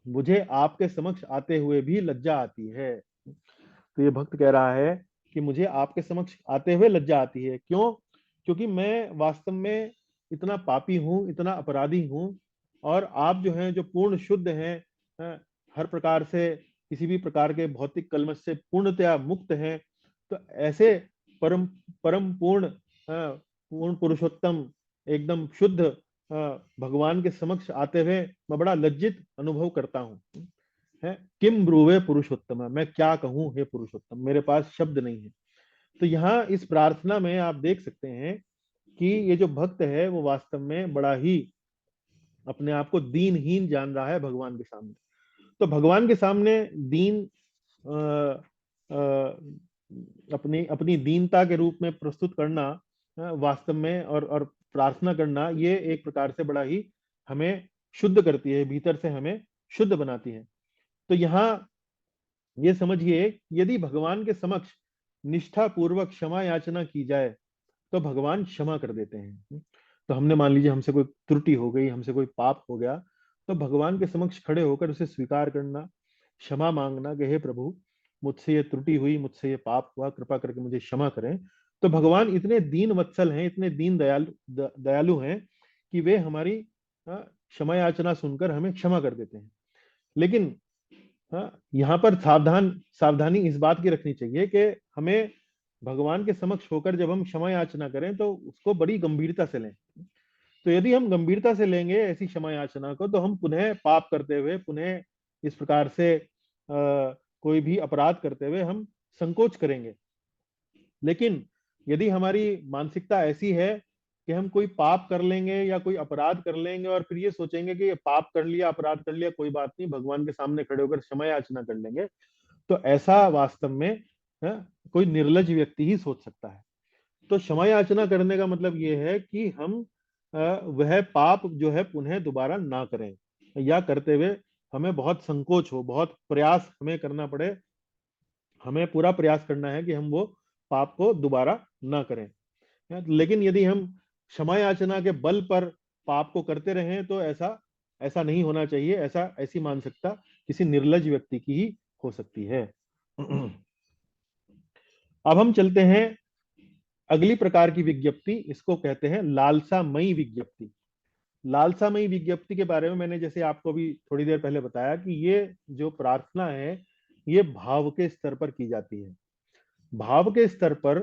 [SPEAKER 1] मुझे आपके समक्ष आते हुए भी लज्जा आती है। तो ये भक्त कह रहा है कि मुझे आपके समक्ष आते हुए लज्जा आती है। क्यों? क्योंकि मैं वास्तव में इतना पापी हूं, इतना अपराधी हूं, और आप जो हैं, जो पूर्ण शुद्ध हैं, हर प्रकार से किसी भी प्रकार के भौतिक कलमश से पूर्णतया मुक्त हैं। तो ऐसे परम परम पूर्ण पूर्ण पुरुषोत्तम एकदम शुद्ध भगवान के समक्ष आते हुए मैं बड़ा लज्जित अनुभव करता हूं। है किम ब्रुवे पुरुषोत्तम, मैं क्या कहूं हे पुरुषोत्तम, मेरे पास शब्द नहीं है। तो यहाँ इस प्रार्थना में आप देख सकते हैं कि ये जो भक्त है वो वास्तव में बड़ा ही अपने आप को दीनहीन जान रहा है भगवान के सामने। तो भगवान के सामने दीन अपनी अपनी दीनता के रूप में प्रस्तुत करना वास्तव में और प्रार्थना करना, ये एक प्रकार से बड़ा ही हमें शुद्ध करती है, भीतर से हमें शुद्ध बनाती है। तो यहाँ ये समझिए, यदि भगवान के समक्ष निष्ठा पूर्वक क्षमा याचना की जाए तो भगवान क्षमा कर देते हैं। तो हमने मान लीजिए हमसे कोई त्रुटि हो गई, हमसे कोई पाप हो गया, तो भगवान के समक्ष खड़े होकर उसे स्वीकार करना, क्षमा मांगना कि हे प्रभु, मुझसे ये त्रुटि हुई, मुझसे ये पाप हुआ, कृपा करके मुझे क्षमा करें। तो भगवान इतने दीन वत्सल हैं, इतने दीन दयालु हैं कि वे हमारी क्षमा याचना सुनकर हमें क्षमा कर देते हैं। लेकिन यहाँ पर सावधानी इस बात की रखनी चाहिए कि हमें भगवान के समक्ष होकर जब हम क्षमा याचना करें तो उसको बड़ी गंभीरता से लें। तो यदि हम गंभीरता से लेंगे ऐसी क्षमा याचना को, तो हम पुनः पाप करते हुए, पुनः इस प्रकार से कोई भी अपराध करते हुए हम संकोच करेंगे। लेकिन यदि हमारी मानसिकता ऐसी है कि हम कोई पाप कर लेंगे या कोई अपराध कर लेंगे और फिर ये सोचेंगे कि ये पाप कर लिया, अपराध कर लिया, कोई बात नहीं, भगवान के सामने खड़े होकर क्षमा याचना कर लेंगे, तो ऐसा वास्तव में कोई निर्लज व्यक्ति ही सोच सकता है। तो क्षमा याचना करने का मतलब ये है कि हम वह पाप जो है पुनः दोबारा ना करें, या करते हुए हमें बहुत संकोच हो, बहुत प्रयास हमें करना पड़े, हमें पूरा प्रयास करना है कि हम वो पाप को दोबारा ना करें। लेकिन यदि हम क्षमा याचना के बल पर पाप को करते रहें तो ऐसा ऐसा नहीं होना चाहिए। ऐसी मानसिकता किसी निर्लज व्यक्ति की ही हो सकती है। अब हम चलते हैं अगली प्रकार की विज्ञप्ति, इसको कहते हैं लालसामयी विज्ञप्ति। लालसामयी विज्ञप्ति के बारे में मैंने जैसे आपको भी थोड़ी देर पहले बताया कि ये जो प्रार्थना है ये भाव के स्तर पर की जाती है। भाव के स्तर पर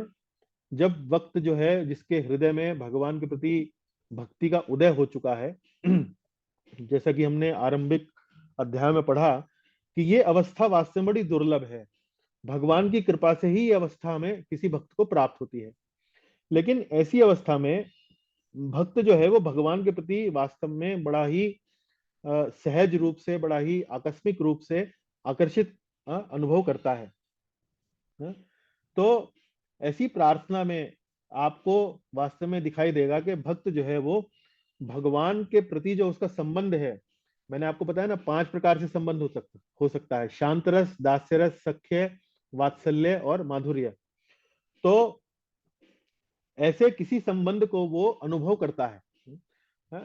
[SPEAKER 1] जब वक्त जो है जिसके हृदय में भगवान के प्रति भक्ति का उदय हो चुका है, जैसा कि हमने आरंभिक अध्याय में पढ़ा कि ये अवस्था वास्तव में बड़ी दुर्लभ है। भगवान की कृपा से ही ये अवस्था में किसी भक्त को प्राप्त होती है। लेकिन ऐसी अवस्था में भक्त जो है वो भगवान के प्रति वास्तव में बड़ा ही सहज रूप से, बड़ा ही आकस्मिक रूप से आकर्षित अनुभव करता है। तो ऐसी प्रार्थना में आपको वास्तव में दिखाई देगा कि भक्त जो है वो भगवान के प्रति जो उसका संबंध है, मैंने आपको बताया ना 5 प्रकार से संबंध हो सकता है, शांत रस, दास्य रस, सख्य, वात्सल्य और माधुर्य। तो ऐसे किसी संबंध को वो अनुभव करता है।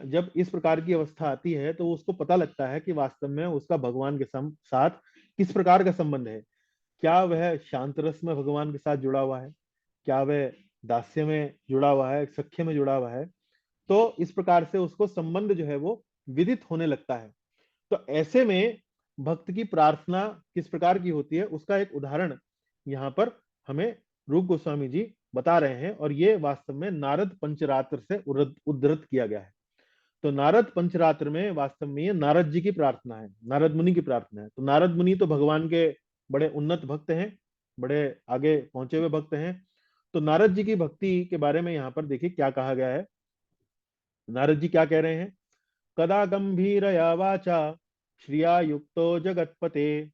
[SPEAKER 1] जब इस प्रकार की अवस्था आती है तो उसको पता लगता है कि वास्तव में उसका भगवान के साथ किस प्रकार का संबंध है। क्या वह शांत रस में भगवान के साथ जुड़ा हुआ है, क्या वह दास्य में जुड़ा हुआ है, सख्य में जुड़ा हुआ है। तो इस प्रकार से उसको संबंध जो है वो विदित होने लगता है। तो ऐसे में भक्त की प्रार्थना किस प्रकार की होती है उसका एक उदाहरण यहाँ पर हमें रूप गोस्वामी जी बता रहे हैं, और ये वास्तव में नारद पंचरात्र से उद्धृत किया गया है। तो नारद पंचरात्र में वास्तव में ये नारद जी की प्रार्थना है, नारद मुनि की प्रार्थना है। तो नारद मुनि तो भगवान के बड़े उन्नत भक्त हैं, बड़े आगे पहुंचे हुए भक्त हैं। तो नारद जी की भक्ति के बारे में यहाँ पर देखिए क्या कहा गया है। नारद जी क्या कह रहे हैं, कदा गंभीरया वाचा श्रिया युक्तो जगत्पते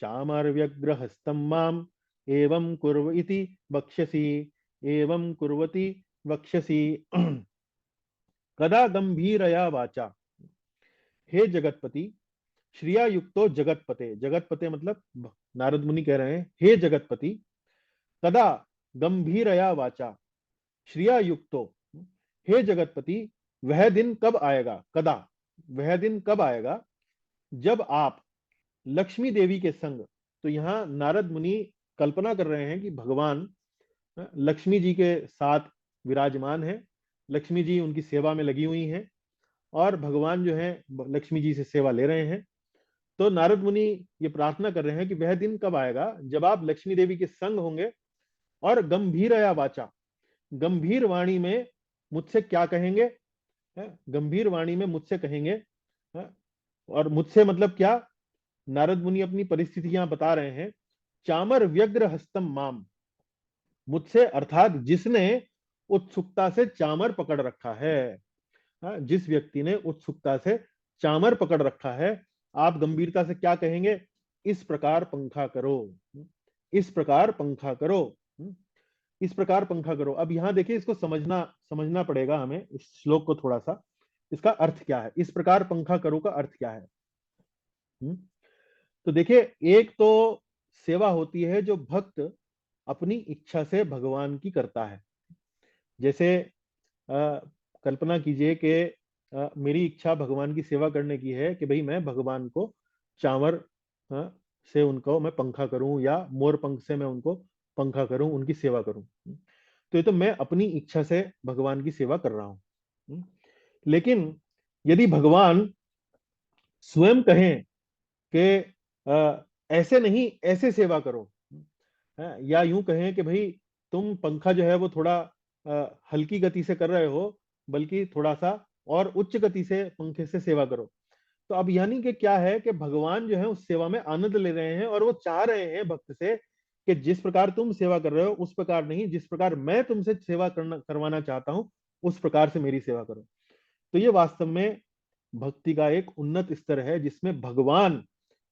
[SPEAKER 1] चामर व्यग्र हस्तम माम एवं कुर्व इति वक्ष्यसि, एवं कुर्वति वक्ष्यसि। कदा गंभीरया वाचा, हे जगतपति, श्रिया युक्तो जगतपते, जगतपते मतलब नारद मुनि कह रहे हैं हे जगतपति, कदा गंभीरया वाचा श्रिया युक्तो, हे जगतपति वह दिन कब आएगा, कदा वह दिन कब आएगा जब आप लक्ष्मी देवी के संग। तो यहाँ नारद मुनि कल्पना कर रहे हैं कि भगवान लक्ष्मी जी के साथ विराजमान है, लक्ष्मी जी उनकी सेवा में लगी हुई हैं और भगवान जो है लक्ष्मी जी से सेवा ले रहे हैं। तो नारद मुनि ये प्रार्थना कर रहे हैं कि वह दिन कब आएगा जब आप लक्ष्मी देवी के संग होंगे और गंभीरया वाचा, गंभीर वाणी में मुझसे क्या कहेंगे, गंभीर वाणी में मुझसे कहेंगे। और मुझसे मतलब क्या, नारद मुनि अपनी परिस्थितियां बता रहे हैं। चामर व्यग्र हस्तम माम, मुझसे अर्थात जिसने उत्सुकता से चामर पकड़ रखा है, जिस व्यक्ति ने उत्सुकता से चामर पकड़ रखा है, आप गंभीरता से क्या कहेंगे, इस प्रकार पंखा करो, इस प्रकार पंखा करो, इस प्रकार पंखा करो। अब यहां देखिए इसको समझना पड़ेगा हमें, इस श्लोक को थोड़ा सा, इसका अर्थ क्या है, इस प्रकार पंखा करो का अर्थ क्या है। तो देखिए एक तो सेवा होती है जो भक्त अपनी इच्छा से भगवान की करता है। जैसे कल्पना कीजिए कि मेरी इच्छा भगवान की सेवा करने की है कि भाई मैं भगवान को चांवर से उनको मैं पंखा करूं या मोर पंख से मैं उनको पंखा करूं, उनकी सेवा करूं। तो ये तो मैं अपनी इच्छा से भगवान की सेवा कर रहा हूं। लेकिन यदि भगवान स्वयं कहें कि ऐसे नहीं ऐसे सेवा करो, या यूं कहें कि भाई तुम पंखा जो है वो थोड़ा हल्की गति से कर रहे हो, बल्कि थोड़ा सा और उच्च गति से पंखे से सेवा करो। तो अब यानी कि क्या है कि भगवान जो है उस सेवा में आनंद ले रहे हैं और वो चाह रहे हैं भक्त से कि जिस प्रकार तुम सेवा कर रहे हो उस प्रकार नहीं, जिस प्रकार मैं तुमसे सेवा करवाना चाहता हूं उस प्रकार से मेरी सेवा करो। तो ये वास्तव में भक्ति का एक उन्नत स्तर है जिसमें भगवान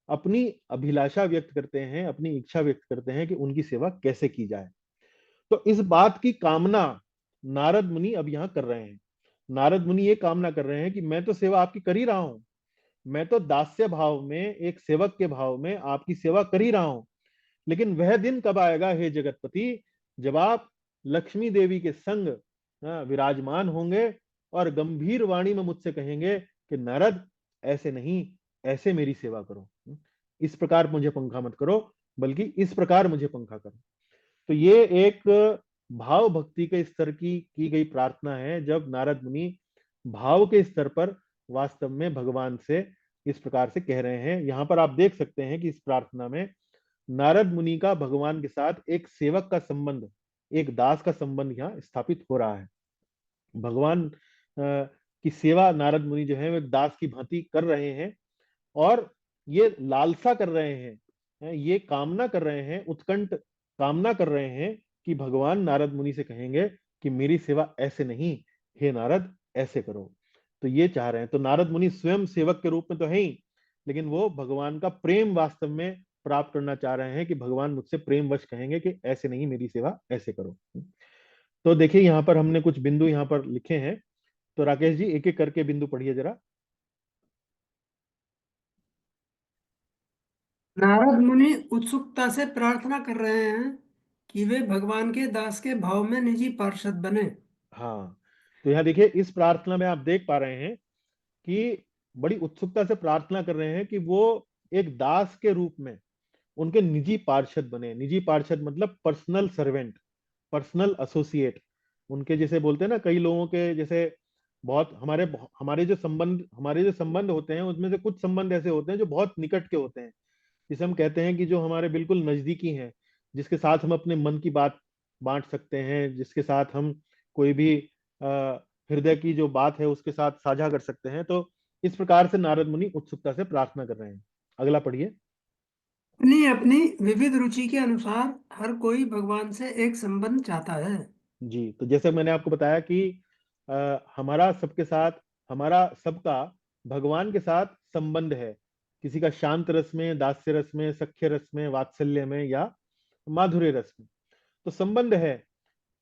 [SPEAKER 1] अपनी अभिलाषा व्यक्त करते हैं, अपनी इच्छा व्यक्त करते हैं कि उनकी सेवा कैसे की जाए। तो इस बात की कामना नारद मुनि अब यहां कर रहे हैं। नारद मुनि ये कामना कर रहे हैं कि मैं तो सेवा आपकी कर ही रहा हूं, मैं तो दास्य भाव में, एक सेवक के भाव में आपकी सेवा कर ही रहा हूं। लेकिन वह दिन कब आएगा हे जगतपति जब आप लक्ष्मी देवी के संग विराजमान होंगे और गंभीर वाणी में मुझसे कहेंगे कि नारद ऐसे नहीं, ऐसे मेरी सेवा करो। इस प्रकार मुझे पंखा मत करो, बल्कि इस प्रकार मुझे पंखा करो। तो ये एक भाव भक्ति के स्तर की गई प्रार्थना है, जब नारद मुनि भाव के स्तर पर वास्तव में भगवान से इस प्रकार से कह रहे हैं। यहां पर आप देख सकते हैं कि इस प्रार्थना में नारद मुनि का भगवान के साथ एक सेवक का संबंध, एक दास का संबंध यहाँ स्थापित हो रहा है। भगवान की सेवा नारद मुनि जो है वो एक दास की भांति कर रहे हैं, और ये लालसा कर रहे हैं, ये कामना कर रहे हैं, उत्कंठ कामना कर रहे हैं कि भगवान नारद मुनि से कहेंगे कि मेरी सेवा ऐसे नहीं, हे नारद ऐसे करो। तो ये चाह रहे हैं। तो नारद मुनि स्वयं सेवक के रूप में तो है ही, लेकिन वो भगवान का प्रेम वास्तव में प्राप्त करना चाह रहे हैं कि भगवान मुझसे प्रेम वश कहेंगे कि ऐसे नहीं, मेरी सेवा ऐसे करो। तो देखिए यहाँ पर हमने कुछ बिंदु यहाँ पर लिखे हैं, तो राकेश जी एक एक करके बिंदु पढ़िए जरा।
[SPEAKER 2] नारद मुनि उत्सुकता से प्रार्थना कर रहे हैं कि वे भगवान के दास के भाव में निजी पार्षद बने।
[SPEAKER 1] हाँ, तो यहाँ देखिए इस प्रार्थना में आप देख पा रहे हैं कि बड़ी उत्सुकता से प्रार्थना कर रहे हैं कि वो एक दास के रूप में उनके निजी पार्षद बने। निजी पार्षद मतलब पर्सनल सर्वेंट, पर्सनल एसोसिएट। उनके जैसे बोलते हैं ना, कई लोगों के जैसे बहुत हमारे हमारे जो संबंध होते हैं, उसमें से कुछ संबंध ऐसे होते हैं जो बहुत निकट के होते हैं, जिसे हम कहते हैं कि जो हमारे बिल्कुल नजदीकी हैं, जिसके साथ हम अपने मन की बात बांट सकते हैं, जिसके साथ हम कोई भी अ, हृदय की जो बात है उसके साथ साझा कर सकते हैं। तो इस प्रकार से नारद मुनि उत्सुकता से प्रार्थना कर रहे हैं। अगला पढ़िए।
[SPEAKER 2] अपनी अपनी विविध रुचि के अनुसार हर कोई भगवान से एक संबंध चाहता है।
[SPEAKER 1] जी, तो जैसे मैंने आपको बताया कि हमारा सबके साथ, हमारा सबका भगवान के साथ संबंध है। किसी का शांत रस में, दास्य रस में, सख्य रस में, वात्सल्य में, या माधुर्य रस में, तो संबंध है।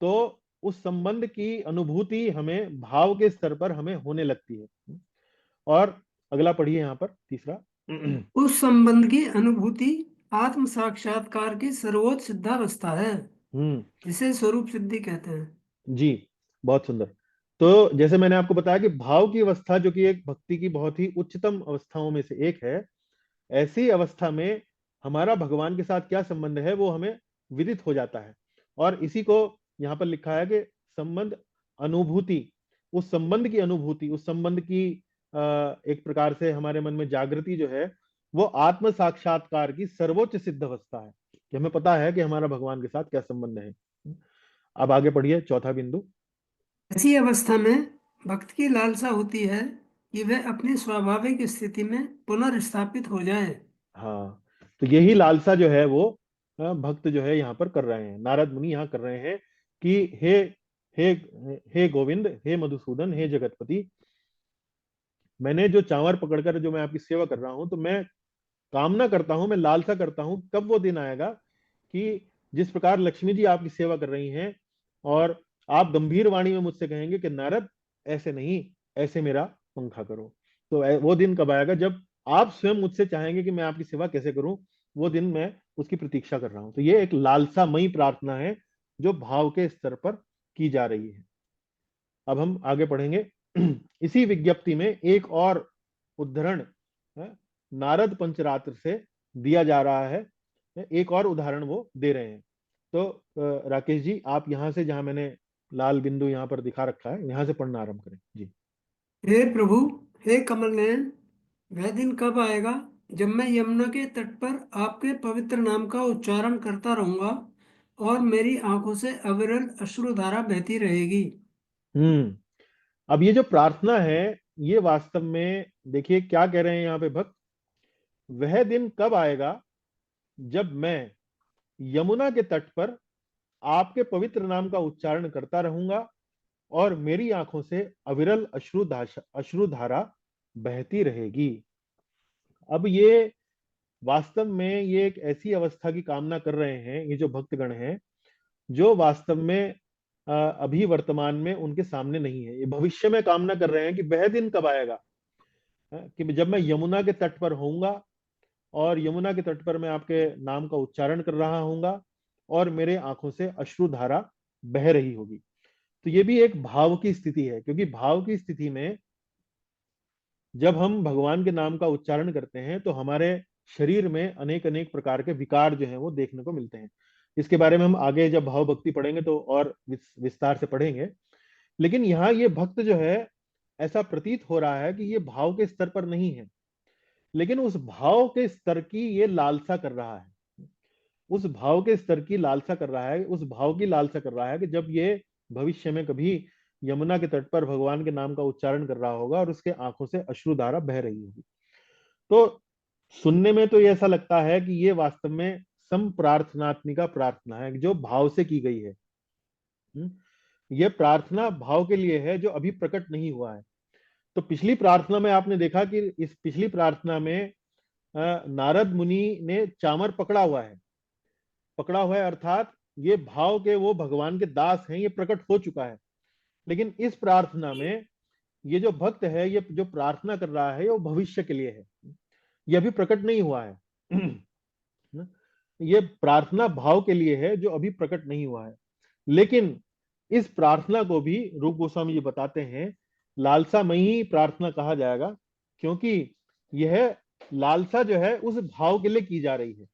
[SPEAKER 1] तो उस संबंध की अनुभूति हमें भाव के स्तर पर हमें होने लगती है। और अगला पढ़िए यहाँ पर तीसरा।
[SPEAKER 2] उस संबंध की अनुभूति आत्म साक्षात्कार की सर्वोच्च सिद्धावस्था है,
[SPEAKER 1] हम्म।
[SPEAKER 2] जिसे स्वरूप सिद्धि कहते हैं।
[SPEAKER 1] जी, बहुत सुंदर। तो जैसे मैंने आपको बताया कि भाव की अवस्था जो कि एक भक्ति की बहुत ही उच्चतम अवस्थाओं में से एक है, ऐसी अवस्था में हमारा भगवान के साथ क्या संबंध है वो हमें विदित हो जाता है। और इसी को यहाँ पर लिखा है कि संबंध अनुभूति, उस संबंध की अनुभूति, उस संबंध की एक प्रकार से हमारे मन में जागृति जो है, वो आत्म साक्षात्कार की सर्वोच्च सिद्ध अवस्था है, कि हमें पता है कि हमारा भगवान के साथ क्या संबंध है। अब आगे पढ़िए चौथा बिंदु।
[SPEAKER 2] ऐसी अवस्था में भक्त की लालसा होती है कि वह अपनी स्वाभाविक स्थिति में पुनर्स्थापित हो जाए।
[SPEAKER 1] हाँ, तो यही लालसा जो है वो भक्त जो है यहाँ पर कर रहे हैं, नारद मुनि यहाँ कर रहे हैं कि हे हे हे गोविंद, हे मधुसूदन, हे जगतपति, मैंने जो चांवर पकड़कर जो मैं आपकी सेवा कर रहा हूं, तो मैं कामना करता हूं, मैं लालसा करता हूं कब वो दिन आएगा कि जिस प्रकार लक्ष्मी जी आपकी सेवा कर रही हैं, और आप गंभीर वाणी में मुझसे कहेंगे कि नारद ऐसे नहीं, ऐसे मेरा पंखा करो। तो वो दिन कब आएगा जब आप स्वयं मुझसे चाहेंगे कि मैं आपकी सेवा कैसे करूं, वो दिन मैं उसकी प्रतीक्षा कर रहा हूं। तो ये एक लालसामयी प्रार्थना है जो भाव के स्तर पर की जा रही है। अब हम आगे पढ़ेंगे। इसी विज्ञप्ति में एक और उद्धरण नारद पंचरात्र से दिया जा रहा है। एक और उदाहरण वो दे रहे हैं। तो राकेश जी आप यहां से, जहां मैंने लाल बिंदु यहां पर दिखा रखा है, यहां से पढ़ना आरंभ करें जी।
[SPEAKER 2] हे प्रभु, हे कमल नयन, वह दिन कब आएगा जब मैं यमुना के तट पर आपके पवित्र नाम का उच्चारण करता रहूंगा और मेरी आंखों से अविरल अश्रुधारा बहती रहेगी।
[SPEAKER 1] अब ये जो प्रार्थना है, ये वास्तव में देखिए क्या कह रहे हैं यहाँ पे भक्त। वह दिन कब आएगा जब मैं यमुना के तट पर आपके पवित्र नाम का उच्चारण करता रहूंगा और मेरी आंखों से अविरल अश्रुधारा बहती रहेगी। अब ये वास्तव में ये एक ऐसी अवस्था की कामना कर रहे हैं ये जो भक्तगण हैं, जो वास्तव में अभी वर्तमान में उनके सामने नहीं है। ये भविष्य में कामना कर रहे हैं कि वह दिन कब आएगा कि जब मैं यमुना के तट पर होऊंगा, और यमुना के तट पर मैं आपके नाम का उच्चारण कर रहा होऊंगा और मेरे आंखों से अश्रुधारा बह रही होगी। तो ये भी एक भाव की स्थिति है, क्योंकि भाव की स्थिति में जब हम भगवान के नाम का उच्चारण करते हैं तो हमारे शरीर में अनेक अनेक प्रकार के विकार जो हैं वो देखने को मिलते हैं। इसके बारे में हम आगे जब भाव भक्ति पढ़ेंगे तो और विस्तार से पढ़ेंगे। लेकिन यहाँ ये भक्त जो है, ऐसा प्रतीत हो रहा है कि ये भाव के स्तर पर नहीं है, लेकिन उस भाव के स्तर की ये लालसा कर रहा है। उस भाव के स्तर की लालसा कर रहा है, उस भाव की लालसा कर रहा है कि जब ये भविष्य में कभी यमुना के तट पर भगवान के नाम का उच्चारण कर रहा होगा और उसके आंखों से अश्रुधारा बह रही होगी। तो सुनने में तो ये ऐसा लगता है कि ये वास्तव में संप्रार्थनात्मिका प्रार्थना है जो भाव से की गई है। ये प्रार्थना भाव के लिए है जो अभी प्रकट नहीं हुआ है। तो पिछली प्रार्थना में आपने देखा कि इस पिछली प्रार्थना में नारद मुनि ने चामर पकड़ा हुआ है, अर्थात ये भाव के वो भगवान के दास हैं, ये प्रकट हो चुका है। लेकिन इस प्रार्थना में ये जो भक्त है, ये जो प्रार्थना कर रहा है, वो भविष्य के लिए है, ये अभी प्रकट नहीं हुआ है। ये प्रार्थना भाव के लिए है जो अभी प्रकट नहीं हुआ है। लेकिन इस प्रार्थना को भी रूप गोस्वामी जी बताते हैं लालसामयी प्रार्थना कहा जाएगा, क्योंकि यह लालसा जो है उस भाव के लिए की जा रही है।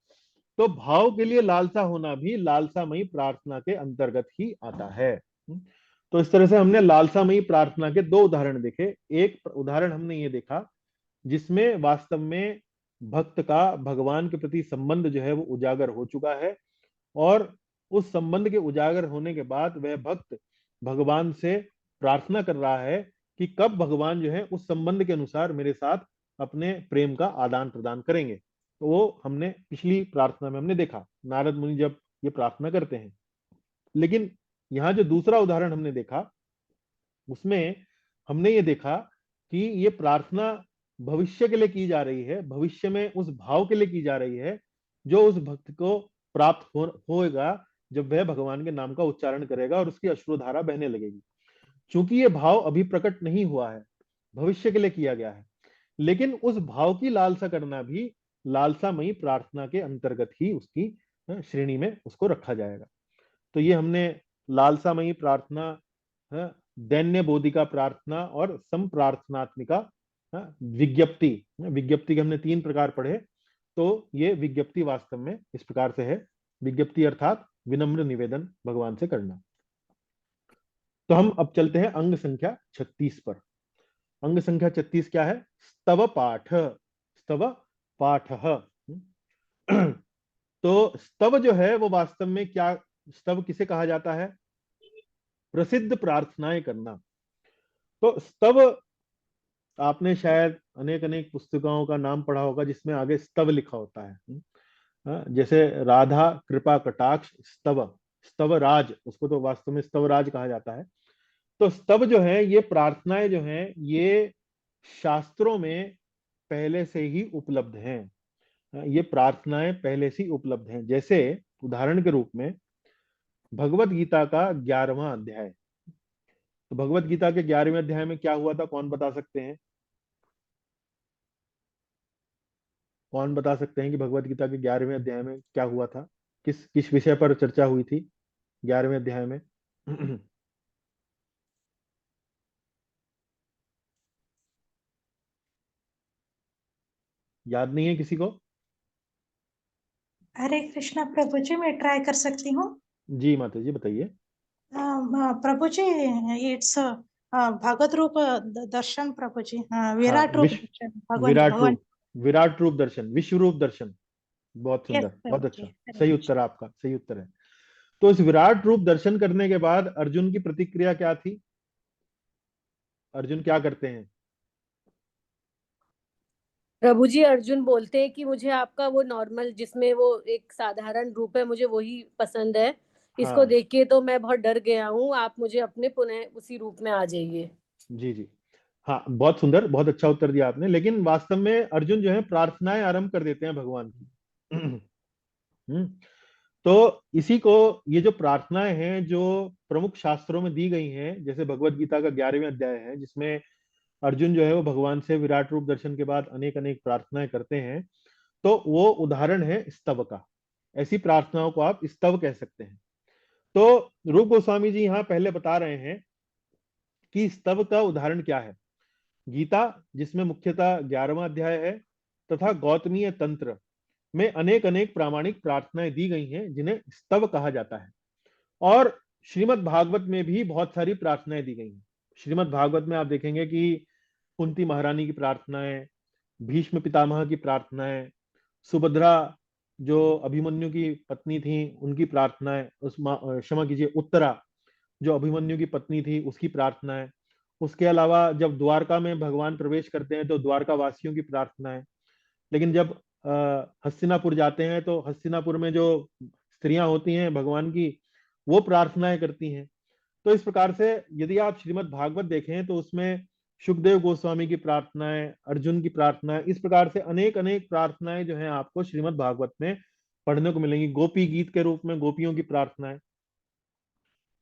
[SPEAKER 1] तो भाव के लिए लालसा होना भी लालसामयी प्रार्थना के अंतर्गत ही आता है। तो इस तरह से हमने लालसामयी प्रार्थना के दो उदाहरण देखे। एक उदाहरण हमने ये देखा जिसमें वास्तव में भक्त का भगवान के प्रति संबंध जो है वो उजागर हो चुका है, और उस संबंध के उजागर होने के बाद वह भक्त भगवान से प्रार्थना कर रहा है कि कब भगवान जो है उस संबंध के अनुसार मेरे साथ अपने प्रेम का आदान प्रदान करेंगे। तो वो हमने पिछली प्रार्थना में हमने देखा, नारद मुनि जब ये प्रार्थना करते हैं। लेकिन यहाँ जो दूसरा उदाहरण हमने देखा उसमें हमने ये देखा कि ये प्रार्थना भविष्य के लिए की जा रही है, भविष्य में उस भाव के लिए की जा रही है जो उस भक्त को प्राप्त होएगा जब वह भगवान के नाम का उच्चारण करेगा और उसकी अश्रुधारा बहने लगेगी। चूंकि ये भाव अभी प्रकट नहीं हुआ है, भविष्य के लिए किया गया है, लेकिन उस भाव की लालसा करना भी लालसामयी प्रार्थना के अंतर्गत ही उसकी श्रेणी में उसको रखा जाएगा। तो ये हमने लालसामयी प्रार्थना, दैन्य बोधिका प्रार्थना और संप्रार्थनात्मिका, विज्ञप्ति, विज्ञप्ति के हमने तीन प्रकार पढ़े। तो ये विज्ञप्ति वास्तव में इस प्रकार से है, विज्ञप्ति अर्थात विनम्र निवेदन भगवान से करना। तो हम अब चलते हैं अंग संख्या 36 पर। अंग संख्या 36 क्या है? स्तव पाठ। स्तव पाठ। तो स्तव जो है वो वास्तव में क्या, स्तव किसे कहा जाता है? प्रसिद्ध प्रार्थनाएं करना। तो स्तव, आपने शायद अनेक अनेक पुस्तकों का नाम पढ़ा होगा जिसमें आगे स्तव लिखा होता है। जैसे राधा कृपा कटाक्ष स्तव, स्तवराज, उसको तो वास्तव में स्तवराज कहा जाता है। तो स्तव जो है, ये प्रार्थनाएं जो हैं ये शास्त्रों में पहले से ही उपलब्ध हैं। ये प्रार्थनाएं पहले से ही उपलब्ध हैं। जैसे उदाहरण के रूप में भगवत गीता का 11वां अध्याय। तो भगवत गीता के 11वें अध्याय में क्या हुआ था, कौन बता सकते हैं? कौन बता सकते हैं कि भगवत गीता के 11वें अध्याय में क्या हुआ था? किस किस विषय पर चर्चा हुई थी 11वें अध्याय में? याद नहीं है किसी को?
[SPEAKER 3] हरे कृष्णा प्रभु जी, मैं ट्राई कर सकती हूँ।
[SPEAKER 1] जी माता जी बताइए।
[SPEAKER 3] प्रभु जी, इट्स भगवत रूप दर्शन प्रभु जी,
[SPEAKER 1] हाँ,
[SPEAKER 3] विराट रूप दर्शन भगवान
[SPEAKER 1] विराट
[SPEAKER 3] भगवान।
[SPEAKER 1] रूप, विराट रूप दर्शन, विश्व रूप दर्शन। बहुत
[SPEAKER 3] यस
[SPEAKER 1] सुंदर, बहुत
[SPEAKER 3] प्रभु जी,
[SPEAKER 1] अच्छा,
[SPEAKER 3] हरे
[SPEAKER 1] सही उत्तर
[SPEAKER 3] कृष्ण।
[SPEAKER 1] आपका, सही उत्तर है। तो इस विराट रूप दर्शन करने के बाद अर्जुन की प्रतिक्रिया क्या थी? अर्जुन क्या करते हैं?
[SPEAKER 4] प्रभु जी, अर्जुन बोलते हैं कि मुझे आपका वो नॉर्मल, जिसमें वो एक साधारण रूप है, मुझे वही पसंद है। इसको
[SPEAKER 1] हाँ,
[SPEAKER 4] देख के तो मैं बहुत डर गया हूँ, आप मुझे अपने पुनः उसी रूप में आ जाइए।
[SPEAKER 1] जी जी, हाँ, बहुत सुंदर, बहुत अच्छा उत्तर दिया आपने। लेकिन वास्तव में अर्जुन जो है प्रार्थनाएं आरंभ कर देते हैं भगवान की। हम्म, तो इसी को, ये जो प्रार्थनाएं हैं जो प्रमुख शास्त्रों में दी गई हैं, जैसे भगवत गीता का 11वें अध्याय है जिसमें अर्जुन जो है वो भगवान से विराट रूप दर्शन के बाद अनेक अनेक प्रार्थनाएं करते हैं, तो वो उदाहरण है स्तव का। ऐसी प्रार्थनाओं को आप स्तव कह सकते हैं। तो रूप गोस्वामी जी यहाँ पहले बता रहे हैं कि स्तव का उदाहरण क्या है। गीता जिसमें मुख्यतः 11वां अध्याय है, तथा गौतमीय तंत्र में अनेक अनेक प्रामाणिक प्रार्थनाएं दी गई हैं जिन्हें स्तव कहा जाता है। और श्रीमद् भागवत में भी बहुत सारी प्रार्थनाएं दी गई हैं। श्रीमद् भागवत में आप देखेंगे कि कुंती महारानी की प्रार्थनाएं, भीष्म पितामह की प्रार्थनाएं, सुभद्रा जो अभिमन्यु की पत्नी थी उनकी प्रार्थनाएं, क्षमा कीजिए, उत्तरा जो अभिमन्यु की पत्नी थी उसकी प्रार्थनाएं, उसके अलावा जब द्वारका में भगवान प्रवेश करते हैं तो द्वारका वासियों की प्रार्थनाएं, लेकिन जब हस्तिनापुर जाते हैं तो हस्तिनापुर में जो स्त्रियां होती हैं भगवान की, वो प्रार्थनाएं करती हैं। तो इस प्रकार से यदि आप श्रीमद् भागवत देखें तो उसमें सुखदेव गोस्वामी की प्रार्थनाएं, अर्जुन की प्रार्थनाएं, इस प्रकार से अनेक अनेक प्रार्थनाएं जो हैं आपको श्रीमद् भागवत में पढ़ने को मिलेंगी। गोपी गीत के रूप में गोपियों की प्रार्थनाएं।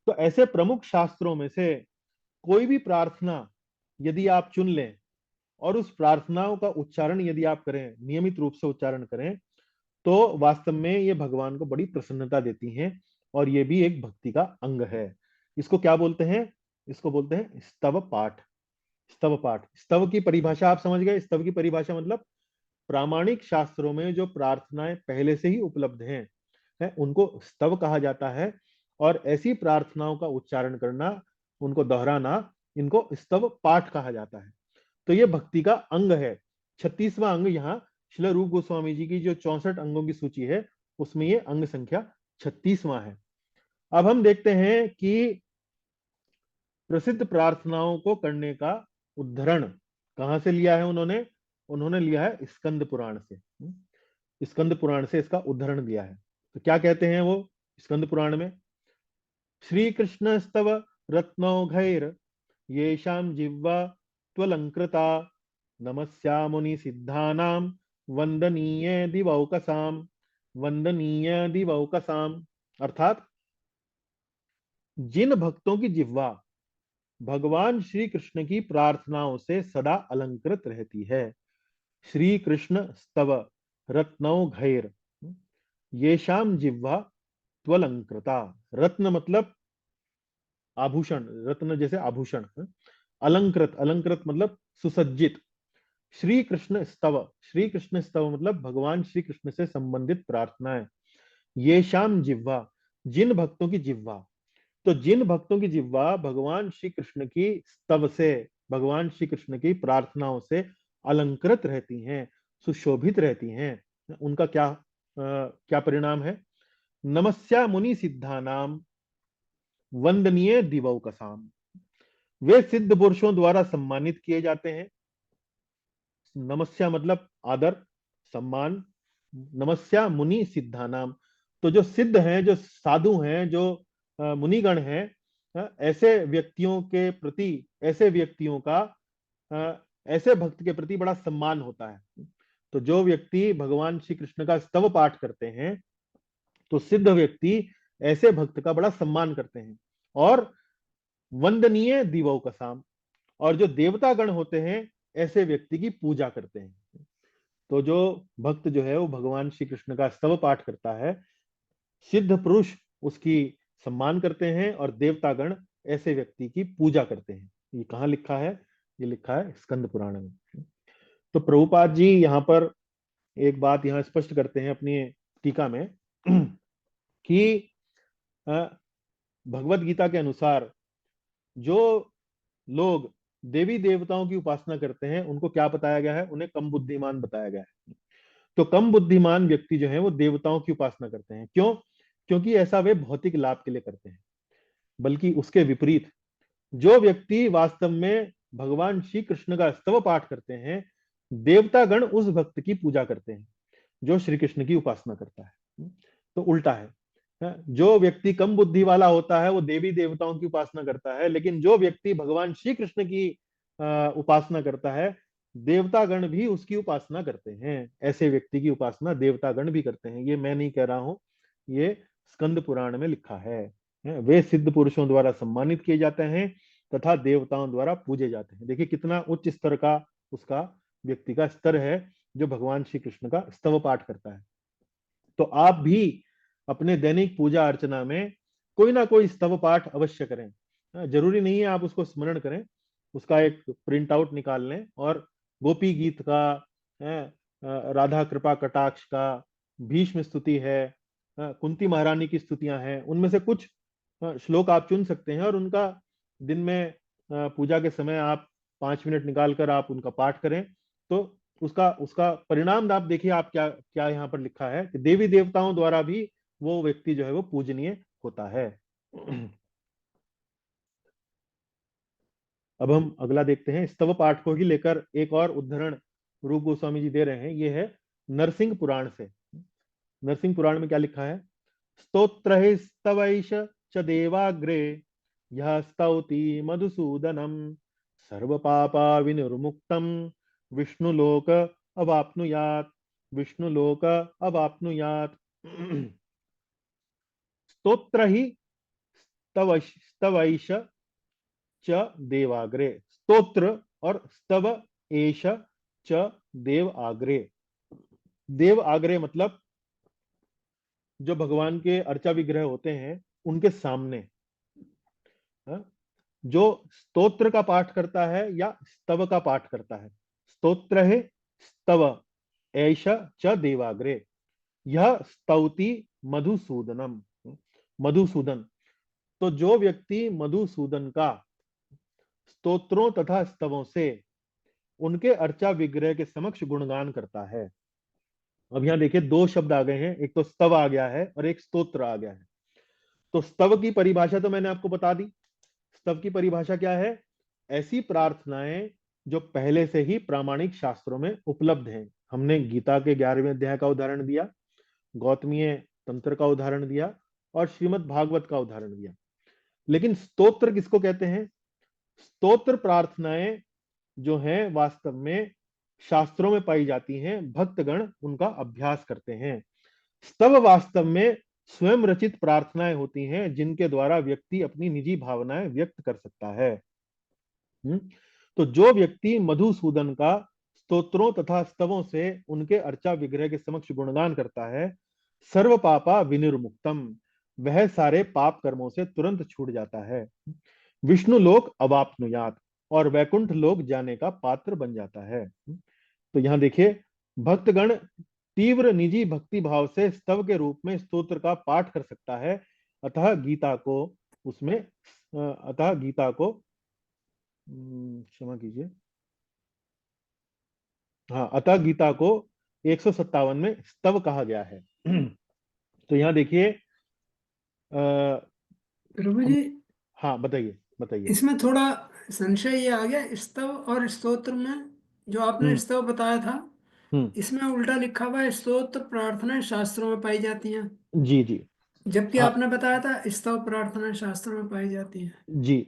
[SPEAKER 1] तो ऐसे प्रमुख शास्त्रों में से कोई भी प्रार्थना यदि आप चुन लें और उस प्रार्थनाओं का उच्चारण यदि आप करें, नियमित रूप से उच्चारण करें, तो वास्तव में ये भगवान को बड़ी प्रसन्नता देती हैं और ये भी एक भक्ति का अंग है। इसको क्या बोलते हैं? इसको बोलते हैं स्तव पाठ। स्तव पाठ, स्तव की परिभाषा आप समझ गए। स्तव की परिभाषा मतलब प्रामाणिक शास्त्रों में जो प्रार्थनाएं पहले से ही उपलब्ध हैं उनको स्तव कहा जाता है। और ऐसी प्रार्थनाओं का उच्चारण करना, उनको दोहराना, इनको स्तव पाठ कहा जाता है। तो ये भक्ति का अंग है। 36वां अंग यहाँ श्रील रूप गोस्वामी जी की जो 64 अंगों की सूची है उसमें ये अंग संख्या 36वां है। अब हम देखते हैं कि प्रसिद्ध प्रार्थनाओं को करने का उद्धरण कहां से लिया है उन्होंने? उन्होंने लिया है स्कंद पुराण से। स्कंद पुराण से इसका उद्धरण दिया है। तो क्या कहते हैं वो स्कंद पुराण में? श्री कृष्ण स्तव रत्नौघैर येषां जिह्वा त्वलंकृता नमस्या मुनि सिद्धानाम वंदनीय दिवौकसाम, वंदनीय दिवौकसाम। अर्थात जिन भक्तों की जिह्वा भगवान श्री कृष्ण की प्रार्थनाओं से सदा अलंकृत रहती है। श्री कृष्ण स्तव रत्नौघैर येषां जिह्वा त्वलंकृता। रत्न मतलब आभूषण, रत्न जैसे आभूषण। अलंकृत, अलंकृत मतलब सुसज्जित। श्री कृष्ण स्तव, श्री कृष्ण स्तव मतलब भगवान श्री कृष्ण से संबंधित प्रार्थनाएं। ये शाम जिह्वा, जिन भक्तों की जिह्वा, तो जिन भक्तों की जिह्वा भगवान श्री कृष्ण की स्तव से, भगवान श्री कृष्ण की प्रार्थनाओं से अलंकृत रहती हैं, सुशोभित रहती हैं, उनका क्या परिणाम है? नमस्या मुनि सिद्धानाम वंदनीय दिवौकसाम। वे सिद्ध पुरुषों द्वारा सम्मानित किए जाते हैं। नमस्या मतलब आदर, सम्मान। नमस्या मुनि सिद्धानाम, तो जो सिद्ध हैं, जो साधु हैं, जो मुनिगण हैं, ऐसे व्यक्तियों के प्रति, ऐसे व्यक्तियों का ऐसे भक्त के प्रति बड़ा सम्मान होता है। तो जो व्यक्ति भगवान श्री कृष्ण का स्तव पाठ करते हैं तो सिद्ध व्यक्ति ऐसे भक्त का बड़ा सम्मान करते हैं। और वंदनीय दिवौकसाम, और जो देवता गण होते हैं ऐसे व्यक्ति की पूजा करते हैं। तो जो भक्त जो है वो भगवान श्री कृष्ण का स्तव पाठ करता है, सिद्ध पुरुष उसकी सम्मान करते हैं और देवतागण ऐसे व्यक्ति की पूजा करते हैं। ये कहाँ लिखा है? ये लिखा है स्कंद पुराण में। तो प्रभुपाद जी यहाँ पर एक बात यहाँ स्पष्ट करते हैं अपनी टीका में कि भगवत गीता के अनुसार जो लोग देवी देवताओं की उपासना करते हैं उनको क्या बताया गया है? उन्हें कम बुद्धिमान बताया गया है। तो कम बुद्धिमान व्यक्ति जो है वो देवताओं की उपासना करते हैं। क्यों? क्योंकि ऐसा वे भौतिक लाभ के लिए करते हैं। बल्कि उसके विपरीत जो व्यक्ति वास्तव में भगवान श्री कृष्ण का स्तव पाठ करते हैं, देवतागण उस भक्त की पूजा करते हैं जो श्री कृष्ण की उपासना करता है। तो उल्टा है। जो व्यक्ति कम बुद्धि वाला होता है वो देवी देवताओं की उपासना करता है, लेकिन जो व्यक्ति भगवान श्री कृष्ण की उपासना करता है, देवतागण भी उसकी उपासना करते हैं। ऐसे व्यक्ति की उपासना देवतागण भी करते हैं। ये मैं नहीं कह रहा हूं, ये स्कंद पुराण में लिखा है। वे सिद्ध पुरुषों द्वारा सम्मानित किए जाते हैं तथा देवताओं द्वारा पूजे जाते हैं। देखिए कितना उच्च स्तर का उसका व्यक्ति का स्तर है जो भगवान श्री कृष्ण का स्तव पाठ करता है। तो आप भी अपने दैनिक पूजा अर्चना में कोई ना कोई स्तव पाठ अवश्य करें। जरूरी नहीं है आप उसको स्मरण करें, उसका एक प्रिंट आउट निकाल लें और गोपी गीत का, राधा कृपा कटाक्ष का, भीष्म स्तुति है, कुंती महारानी की स्तुतियां हैं, उनमें से कुछ श्लोक आप चुन सकते हैं और उनका दिन में पूजा के समय आप 5 मिनट निकालकर आप उनका पाठ करें। तो उसका उसका परिणाम आप देखिए, आप क्या क्या यहाँ पर लिखा है कि देवी देवताओं द्वारा भी वो व्यक्ति जो है वो पूजनीय होता है। अब हम अगला देखते हैं। स्तव पाठ को ही लेकर एक और उद्धरण रूप गोस्वामी जी दे रहे हैं। ये है नरसिंह पुराण से। नरसिंह पुराण में क्या लिखा है? स्तोत्र ही स्तवैष च देवाग्रे यह स्तौति मधुसूदनम सर्व पापा विनिर्मुक्तम विष्णुलोक अवाप्नुयात्, विष्णुलोक अवाप्नुयात्। स्तोत्र ही स्तवैष च देवाग्रे। स्तोत्र और स्तव एष च देव आग्रे। देव आग्रे मतलब जो भगवान के अर्चा विग्रह होते हैं उनके सामने। जो स्तोत्र का पाठ करता है या स्तव का पाठ करता है, स्तोत्र है स्तव एष च देवाग्रे यह स्तौति मधुसूदनम। मधुसूदन, तो जो व्यक्ति मधुसूदन का स्तोत्रों तथा स्तवों से उनके अर्चा विग्रह के समक्ष गुणगान करता है। अब यहां देखिए दो शब्द आ गए हैं, एक तो स्तव आ गया है और एक स्तोत्र आ गया है। तो स्तव की परिभाषा तो मैंने आपको बता दी। स्तव की परिभाषा क्या है? ऐसी प्रार्थनाएं जो पहले से ही प्रामाणिक शास्त्रों में उपलब्ध हैं। हमने गीता के 11वें अध्याय का उदाहरण दिया, गौतमीय तंत्र का उदाहरण दिया और श्रीमद् भागवत का उदाहरण दिया। लेकिन स्तोत्र किसको कहते हैं? स्तोत्र प्रार्थनाएं जो हैं वास्तव में शास्त्रों में पाई जाती हैं, भक्तगण उनका अभ्यास करते हैं। स्तव वास्तव में स्वयं रचित प्रार्थनाएं होती हैं जिनके द्वारा व्यक्ति अपनी निजी भावनाएं व्यक्त कर सकता है। तो जो व्यक्ति मधुसूदन का स्तोत्रों तथा स्तवों से उनके अर्चा विग्रह के समक्ष गुणगान करता है, सर्व पापा विनिर्मुक्तम, वह सारे पाप कर्मों से तुरंत छूट जाता है। विष्णु लोक अवाप्नुयात, और वैकुंठ लोक जाने का पात्र बन जाता है। तो यहां देखिए, भक्तगण तीव्र निजी भक्ति भाव से स्तव के रूप में स्तोत्र का पाठ कर सकता है। अतः गीता को क्षमा कीजिए, हाँ, अतः गीता को 157 में स्तव कहा गया है। तो यहां देखिए,
[SPEAKER 2] प्रभु जी,
[SPEAKER 1] हाँ बताइए बताइए।
[SPEAKER 2] इसमें थोड़ा संशय ये आ गया, स्तव और स्तोत्र में जो आपने
[SPEAKER 1] हम्म
[SPEAKER 2] स्तव बताया था,
[SPEAKER 1] हम्म
[SPEAKER 2] इसमें उल्टा लिखा हुआ है स्तोत्र प्रार्थनाएं शास्त्रों में पाई जाती हैं,
[SPEAKER 1] जी जी।
[SPEAKER 2] जबकि
[SPEAKER 1] हाँ
[SPEAKER 2] आपने बताया था स्तव प्रार्थनाएं शास्त्रों में पाई जाती हैं।
[SPEAKER 1] जी।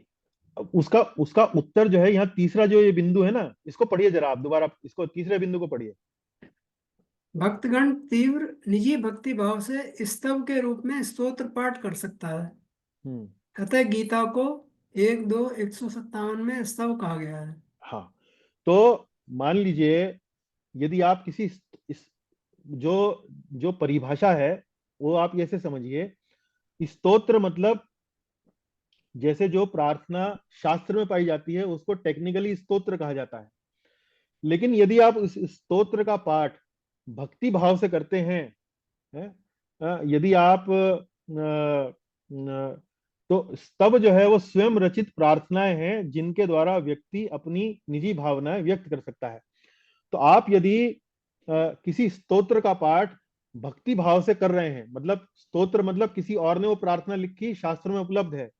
[SPEAKER 1] अब उसका उसका उत्तर जो है, यहाँ तीसरा जो ये बिंदु है ना, इसको पढ़िए जरा आप दोबारा, इसको तीसरे बिंदु को पढ़िए।
[SPEAKER 2] भक्तगण तीव्र निजी भक्ति भाव से स्तव के रूप में स्तोत्र पाठ कर सकता है।
[SPEAKER 1] हम्म
[SPEAKER 2] अतः गीता को 1:2 157 में स्तव कहा गया है।
[SPEAKER 1] हाँ, तो मान लीजिए यदि आप किसी इस जो जो परिभाषा है वो आप ऐसे समझिए, स्तोत्र मतलब जैसे जो प्रार्थना शास्त्र में पाई जाती है उसको टेक्निकली स्तोत्र कहा जाता है। लेकिन यदि आप इस स्तोत्र का पाठ भक्ति भाव से करते हैं, यदि आप तो तब जो है वो स्वयं रचित प्रार्थनाएं हैं जिनके द्वारा व्यक्ति अपनी निजी भावनाएं व्यक्त कर सकता है। तो आप यदि किसी स्तोत्र का पाठ भक्ति भाव से कर रहे हैं, मतलब स्तोत्र मतलब किसी और ने वो प्रार्थना लिखी, शास्त्र में उपलब्ध है,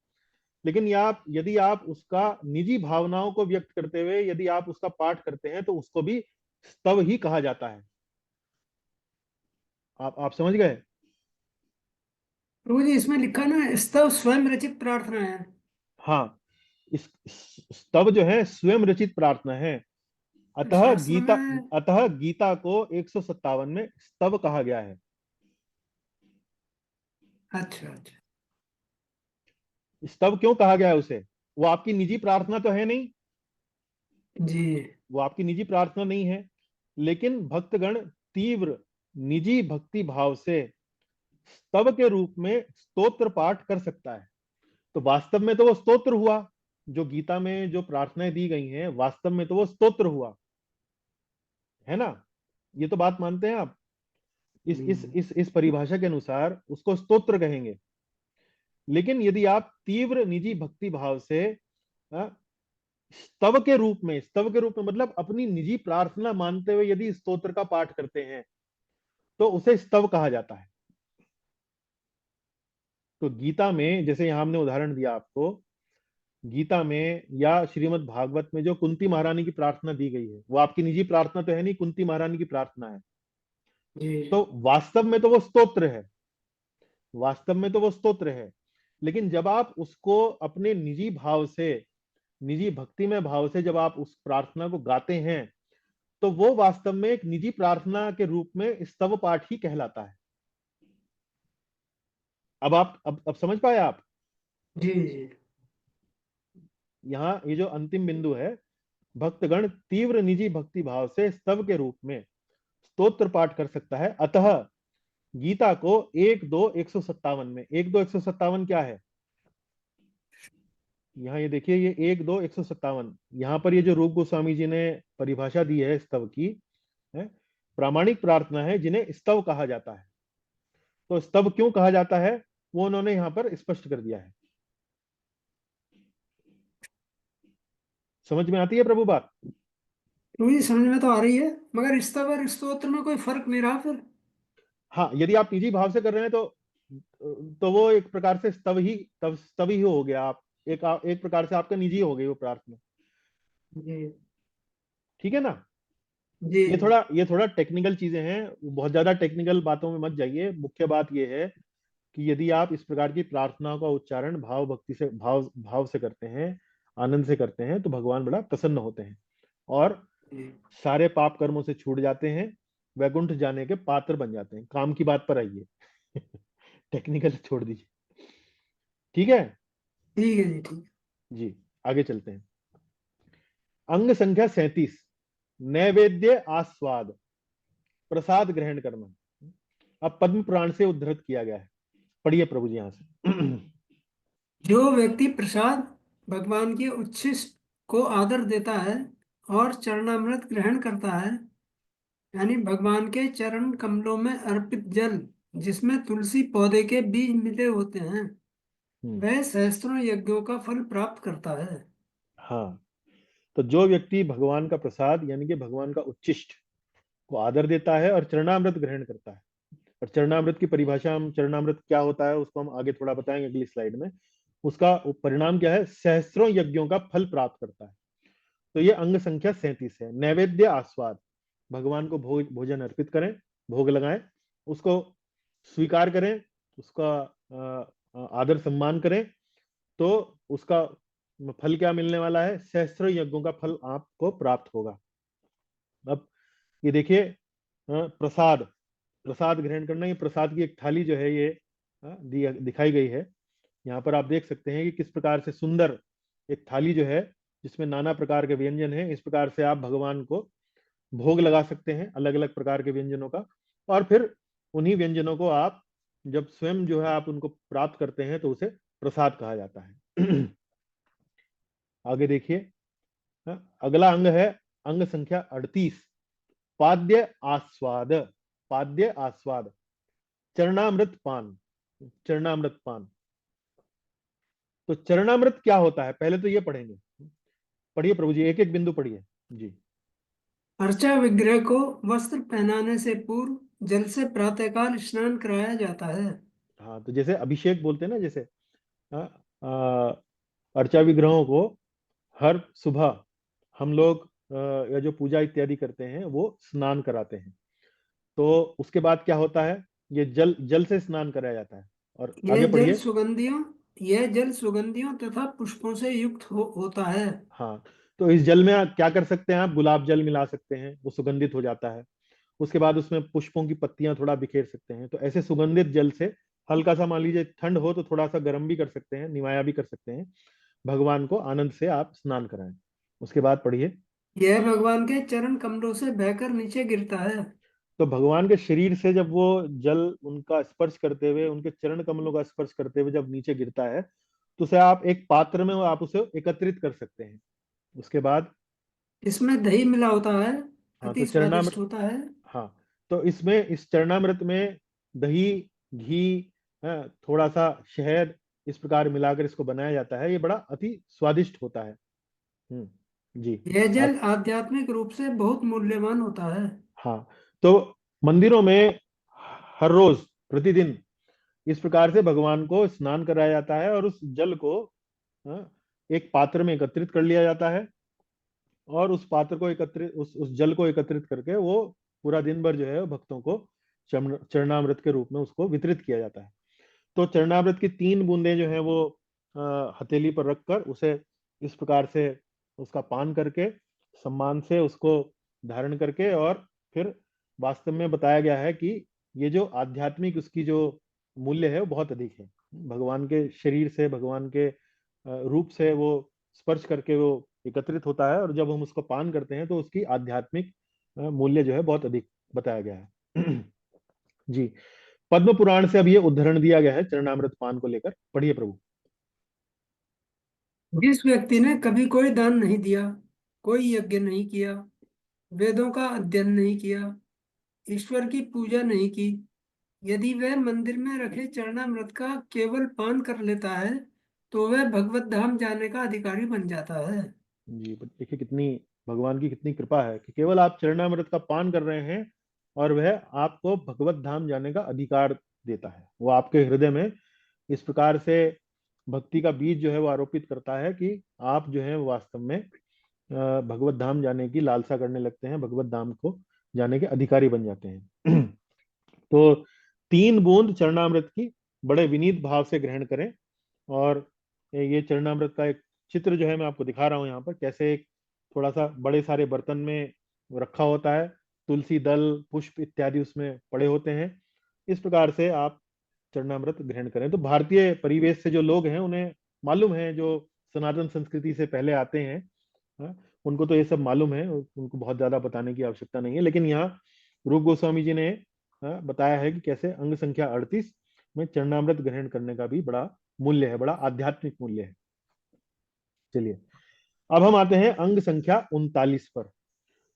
[SPEAKER 1] लेकिन यदि आप उसका निजी भावनाओं को व्यक्त करते हुए यदि आप उसका पाठ करते हैं तो उसको भी स्तव ही कहा जाता है। आप समझ गए?
[SPEAKER 2] प्रभु जी, इसमें लिखा ना स्तव स्वयं रचित प्रार्थना है।
[SPEAKER 1] हाँ, इस स्तव जो है स्वयं रचित प्रार्थना है। अतः
[SPEAKER 2] शास्त्र
[SPEAKER 1] गीता
[SPEAKER 2] में।
[SPEAKER 1] अतः गीता को 157 में स्तव कहा गया है।
[SPEAKER 2] अच्छा अच्छा।
[SPEAKER 1] स्तव क्यों कहा गया है उसे? वो आपकी निजी प्रार्थना तो है नहीं,
[SPEAKER 2] जी।
[SPEAKER 1] वो आपकी निजी प्रार्थना नहीं है, लेकिन भक्तगण तीव्र निजी भक्ति भाव से स्तव के रूप में स्तोत्र पाठ कर सकता है। तो वास्तव में तो वो स्तोत्र हुआ, जो गीता में जो प्रार्थनाएं दी गई हैं वास्तव में तो वो स्तोत्र हुआ है ना, ये तो बात मानते हैं आप। इस परिभाषा के अनुसार उसको स्तोत्र कहेंगे। लेकिन यदि आप तीव्र निजी भक्ति भाव से स्तव के रूप में मतलब अपनी निजी प्रार्थना मानते हुए यदि स्तोत्र का पाठ करते हैं तो उसे स्तव कहा जाता है। तो गीता में जैसे यहां हमने उदाहरण दिया आपको, गीता में या श्रीमद् भागवत में जो कुंती महारानी की प्रार्थना दी गई है वो आपकी निजी प्रार्थना तो है नहीं, कुंती महारानी की प्रार्थना है।
[SPEAKER 2] जी
[SPEAKER 1] तो वास्तव में तो वो स्तोत्र है, वास्तव में तो वो स्तोत्र है। लेकिन जब आप उसको अपने निजी भाव से, निजी भक्तिमय भाव से जब आप उस प्रार्थना को गाते हैं तो वो वास्तव में एक निजी प्रार्थना के रूप में स्तव पाठ ही कहलाता है। अब आप अब समझ पाए आप?
[SPEAKER 2] जी जी
[SPEAKER 1] यहाँ ये जो अंतिम बिंदु है, भक्तगण तीव्र निजी भक्ति भाव से स्तव के रूप में स्तोत्र पाठ कर सकता है। अतः गीता को 1-2-157 में, 1-2-157 क्या है? यहाँ ये देखिए, ये 1-2-157, यहाँ पर ये जो रूप गोस्वामी जी ने परिभाषा दी है स्तव की, है प्रामाणिक प्रार्थना है जिन्हें स्तव कहा जाता है। तो स्तव क्यों कहा जाता है वो उन्होंने यहाँ पर स्पष्ट कर दिया है। समझ में आती है प्रभु बात?
[SPEAKER 2] मुझे समझ में तो आ रही है, मगर स्तव और स्तोत्र में कोई फर्क नहीं रहा फिर।
[SPEAKER 1] हाँ, यदि आप निजी भाव से कर रहे हैं तो वो एक प्रकार से स्तव ही हो गया। आप एक प्रकार से आपका निजी हो गई वो प्रार्थना।
[SPEAKER 2] जी
[SPEAKER 1] ठीक है ना?
[SPEAKER 2] जी
[SPEAKER 1] ये थोड़ा टेक्निकल चीजें हैं, बहुत ज्यादा टेक्निकल बातों में मत जाइए। मुख्य बात ये है कि यदि आप इस प्रकार की प्रार्थनाओं का उच्चारण भाव भक्ति से, भाव से करते हैं, आनंद से करते हैं, तो भगवान बड़ा प्रसन्न होते हैं और
[SPEAKER 2] जी
[SPEAKER 1] सारे पाप कर्मों से छूट जाते हैं, वैकुंठ जाने के पात्र बन जाते हैं। काम की बात पर आइए। टेक्निकल छोड़ दीजिए। ठीक है
[SPEAKER 2] ठीक है जी ठीक।
[SPEAKER 1] जी, आगे चलते हैं। अंग संख्या 37, नैवेद्य आस्वाद, प्रसाद ग्रहण करना। अब पद्म पुराण से उद्धृत किया गया है, पढ़िए प्रभु जी यहां से।
[SPEAKER 2] जो व्यक्ति प्रसाद भगवान के उच्छिष्ट को आदर देता है और चरणामृत ग्रहण करता है, यानी भगवान के चरण कमलों में अर्पित जल जिसमें तुलसी पौधे के बीज मिले होते हैं, वह सहस्त्रों यज्ञों का फल प्राप्त करता है।
[SPEAKER 1] हाँ, तो जो व्यक्ति भगवान का प्रसाद यानी कि भगवान का उच्छिष्ट को आदर देता है और चरणामृत ग्रहण करता है, और चरणामृत की परिभाषा, हम चरणामृत क्या होता है उसको हम आगे थोड़ा बताएंगे अगली स्लाइड में। उसका परिणाम क्या है? सहस्त्रों यज्ञों का फल प्राप्त करता है। तो ये अंग संख्या 37 है। नैवेद्य आस्वाद, भगवान को भोजन अर्पित करें, भोग लगाएं, उसको स्वीकार करें, उसका आदर सम्मान करें, तो उसका फल क्या मिलने वाला है? सहस्त्र यज्ञों का फल आपको प्राप्त होगा। अब ये देखिए, प्रसाद, प्रसाद ग्रहण करना, ये प्रसाद की एक थाली जो है ये दिखाई गई है। यहाँ पर आप देख सकते हैं कि किस प्रकार से सुंदर एक थाली जो है जिसमें नाना प्रकार के व्यंजन है। इस प्रकार से आप भगवान को भोग लगा सकते हैं अलग अलग प्रकार के व्यंजनों का, और फिर उन्हीं व्यंजनों को आप जब स्वयं जो है आप उनको प्राप्त करते हैं तो उसे प्रसाद कहा जाता है। आगे देखिए, अगला अंग है अंग संख्या 38, पाद्य आस्वाद, पाद्य आस्वाद, चरणामृत पान, चरणामृत पान। तो चरणामृत क्या होता है पहले तो ये पढ़ेंगे। पढ़िए प्रभु जी, एक एक बिंदु पढ़िए जी।
[SPEAKER 2] अर्चा विग्रह को वस्त्र पहनाने से पूर्व जल से प्रातःकाल स्नान कराया जाता है।
[SPEAKER 1] हाँ, तो जैसे अभिषेक बोलते हैं ना, जैसे हाँ, अर्चा विग्रहों को हर सुबह हम लोग या जो पूजा इत्यादि करते हैं वो स्नान कराते हैं। तो उसके बाद क्या होता है? ये जल जल से स्नान कराया जाता है। और आगे
[SPEAKER 2] यह जल
[SPEAKER 1] पढ़िए।
[SPEAKER 2] सुगंधियों यह जल सुगंधियों तथा पुष्पों से युक्त होता है।
[SPEAKER 1] हाँ, तो इस जल में आप क्या कर सकते हैं? आप गुलाब जल मिला सकते हैं, वो सुगंधित हो जाता है। उसके बाद उसमें पुष्पों की पत्तियां थोड़ा बिखेर सकते हैं। तो ऐसे सुगंधित जल से हल्का सा, मान लीजिए ठंड हो तो थोड़ा सा गर्म भी कर सकते हैं, निवाया भी कर सकते हैं, भगवान को आनंद से आप स्नान कराएं। उसके बाद पढ़िए।
[SPEAKER 2] यह भगवान के चरण कमलों से बहकर नीचे गिरता है।
[SPEAKER 1] तो भगवान के शरीर से जब वो जल उनका स्पर्श करते हुए, उनके चरण कमलों का स्पर्श करते हुए जब नीचे गिरता है तो उसे आप एक पात्र में आप उसे एकत्रित कर सकते हैं। उसके बाद
[SPEAKER 2] इसमें दही मिला होता है,
[SPEAKER 1] हाँ, तो
[SPEAKER 2] अति स्वादिष्ट
[SPEAKER 1] चरणामृत,
[SPEAKER 2] होता है।
[SPEAKER 1] हाँ, तो इसमें इस चरणामृत में दही, घी, थोड़ा सा शहद, इस प्रकार मिलाकर इसको बनाया जाता है। ये बड़ा अति स्वादिष्ट होता है। जी।
[SPEAKER 2] यह जल
[SPEAKER 1] अब
[SPEAKER 2] आध्यात्मिक रूप से बहुत मूल्यवान होता है।
[SPEAKER 1] हाँ, तो मंदिरों में हर रोज प्रतिदिन इस प्रकार से भगवान को स्नान कराया जाता है और उस जल को एक पात्र में एकत्रित कर लिया जाता है, और उस पात्र को एकत्रित, उस जल को एकत्रित करके वो पूरा दिन भर जो है भक्तों को चरणामृत के रूप में उसको वितरित किया जाता है। तो चरणामृत की 3 बूंदें जो है वो हथेली पर रखकर उसे इस प्रकार से उसका पान करके सम्मान से उसको धारण करके, और फिर वास्तव में बताया गया है कि ये जो आध्यात्मिक उसकी जो मूल्य है वो बहुत अधिक है। भगवान के शरीर से, भगवान के रूप से वो स्पर्श करके वो एकत्रित होता है, और जब हम उसको पान करते हैं तो उसकी आध्यात्मिक मूल्य जो है बहुत अधिक बताया गया है। जी। पद्म पुराण से अब ये उद्धरण दिया गया है चरणामृत पान को लेकर, पढ़िए प्रभु।
[SPEAKER 2] जिस व्यक्ति ने कभी कोई दान नहीं दिया, कोई यज्ञ नहीं किया, वेदों का अध्ययन नहीं किया, ईश्वर की पूजा नहीं की, यदि वह मंदिर में रखे चरणामृत का केवल पान कर लेता है, तो वह भगवत धाम जाने का अधिकारी बन जाता है।
[SPEAKER 1] जी, देखिए कितनी भगवान की कितनी कृपा है कि केवल आप चरणामृत का पान कर रहे हैं और वह आपको भगवत धाम जाने का अधिकार देता है। वो आपके हृदय में इस प्रकार से भक्ति का बीज जो है वो आरोपित करता है कि आप जो है वास्तव में भगवत धाम जाने की लालसा करने लगते हैं, भगवत धाम को जाने के अधिकारी बन जाते हैं। तो 3 बूंद चरणामृत की बड़े विनीत भाव से ग्रहण करें। और ये चरणामृत का एक चित्र जो है मैं आपको दिखा रहा हूँ यहाँ पर, कैसे एक थोड़ा सा बड़े सारे बर्तन में रखा होता है, तुलसी दल, पुष्प इत्यादि उसमें पड़े होते हैं। इस प्रकार से आप चरणामृत ग्रहण करें। तो भारतीय परिवेश से जो लोग हैं उन्हें मालूम है, जो सनातन संस्कृति से पहले आते हैं, हाँ, उनको तो ये सब मालूम है, उनको बहुत ज्यादा बताने की आवश्यकता नहीं है। लेकिन यहाँ रूप गोस्वामी जी ने बताया है कि कैसे अंग संख्या 38 में चरणामृत ग्रहण करने का भी बड़ा मूल्य है, बड़ा आध्यात्मिक मूल्य है। चलिए, अब हम आते हैं अंग संख्या 39 पर।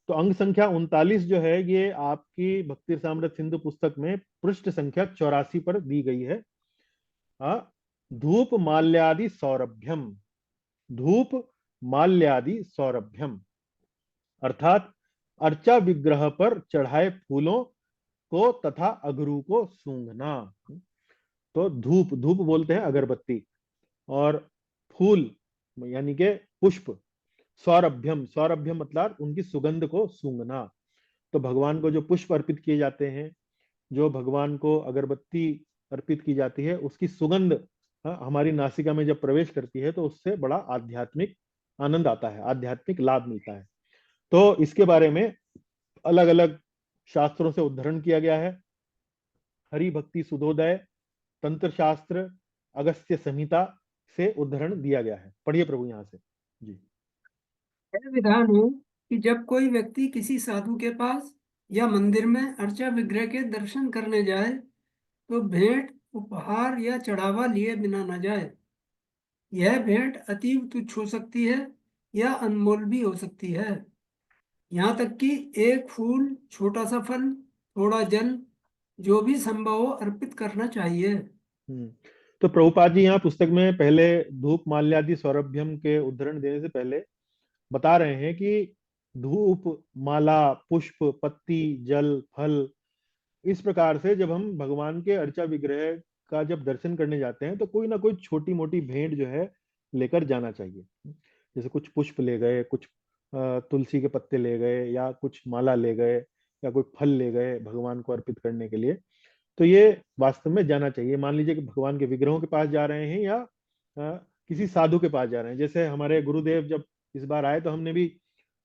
[SPEAKER 1] तो अंग संख्या 39 जो है ये आपकी भक्ति रसामृत सिंधु पुस्तक में पृष्ठ संख्या 84 पर दी गई है। धूप माल्यादि सौरभ्यम, धूप माल्यादि सौरभ्यम, अर्थात अर्चा विग्रह पर चढ़ाए फूलों को तथा अगरू को सूंघना। तो धूप, धूप बोलते हैं अगरबत्ती, और फूल यानी के पुष्प, सौरभ्यम, सौरभ्यम मतलब उनकी सुगंध को सूंघना। तो भगवान को जो पुष्प अर्पित किए जाते हैं, जो भगवान को अगरबत्ती अर्पित की जाती है, उसकी सुगंध हमारी नासिका में जब प्रवेश करती है तो उससे बड़ा आध्यात्मिक आनंद आता है, आध्यात्मिक लाभ मिलता है। तो इसके बारे में अलग अलग शास्त्रों से उद्धरण किया गया है। हरि भक्ति सुधोदय, तंत्र शास्त्र, अगस्त्य संहिता से उद्धरण दिया गया है। पढ़िए प्रभु यहाँ से। जी।
[SPEAKER 2] यह विधान है कि जब कोई व्यक्ति किसी साधु के पास या मंदिर में अर्चा विग्रह के दर्शन करने जाए, तो भेंट, उपहार या चढ़ावा लिए बिना न जाए। यह भेंट अतीव तुच्छ हो सकती है या अनमोल भी हो सकती है। यहाँ तक कि एक फूल, छोटा सा फल, थोड़ा जल, जो भी संभव हो अर्पित करना चाहिए।
[SPEAKER 1] तो प्रभुपाद जी यहाँ पुस्तक में पहले धूप माल्यादि सौरभ्यम के उद्धरण देने से पहले बता रहे हैं कि धूप, माला, पुष्प, पत्ती, जल, फल, इस प्रकार से जब हम भगवान के अर्चा विग्रह का जब दर्शन करने जाते हैं तो कोई ना कोई छोटी मोटी भेंट जो है लेकर जाना चाहिए। जैसे कुछ पुष्प ले गए, कुछ तुलसी के पत्ते ले गए, या कुछ माला ले गए, या कोई फल ले गए भगवान को अर्पित करने के लिए। तो ये वास्तव में जाना चाहिए। मान लीजिए कि भगवान के विग्रहों के पास जा रहे हैं या किसी साधु के पास जा रहे हैं। जैसे हमारे गुरुदेव जब इस बार आए तो हमने भी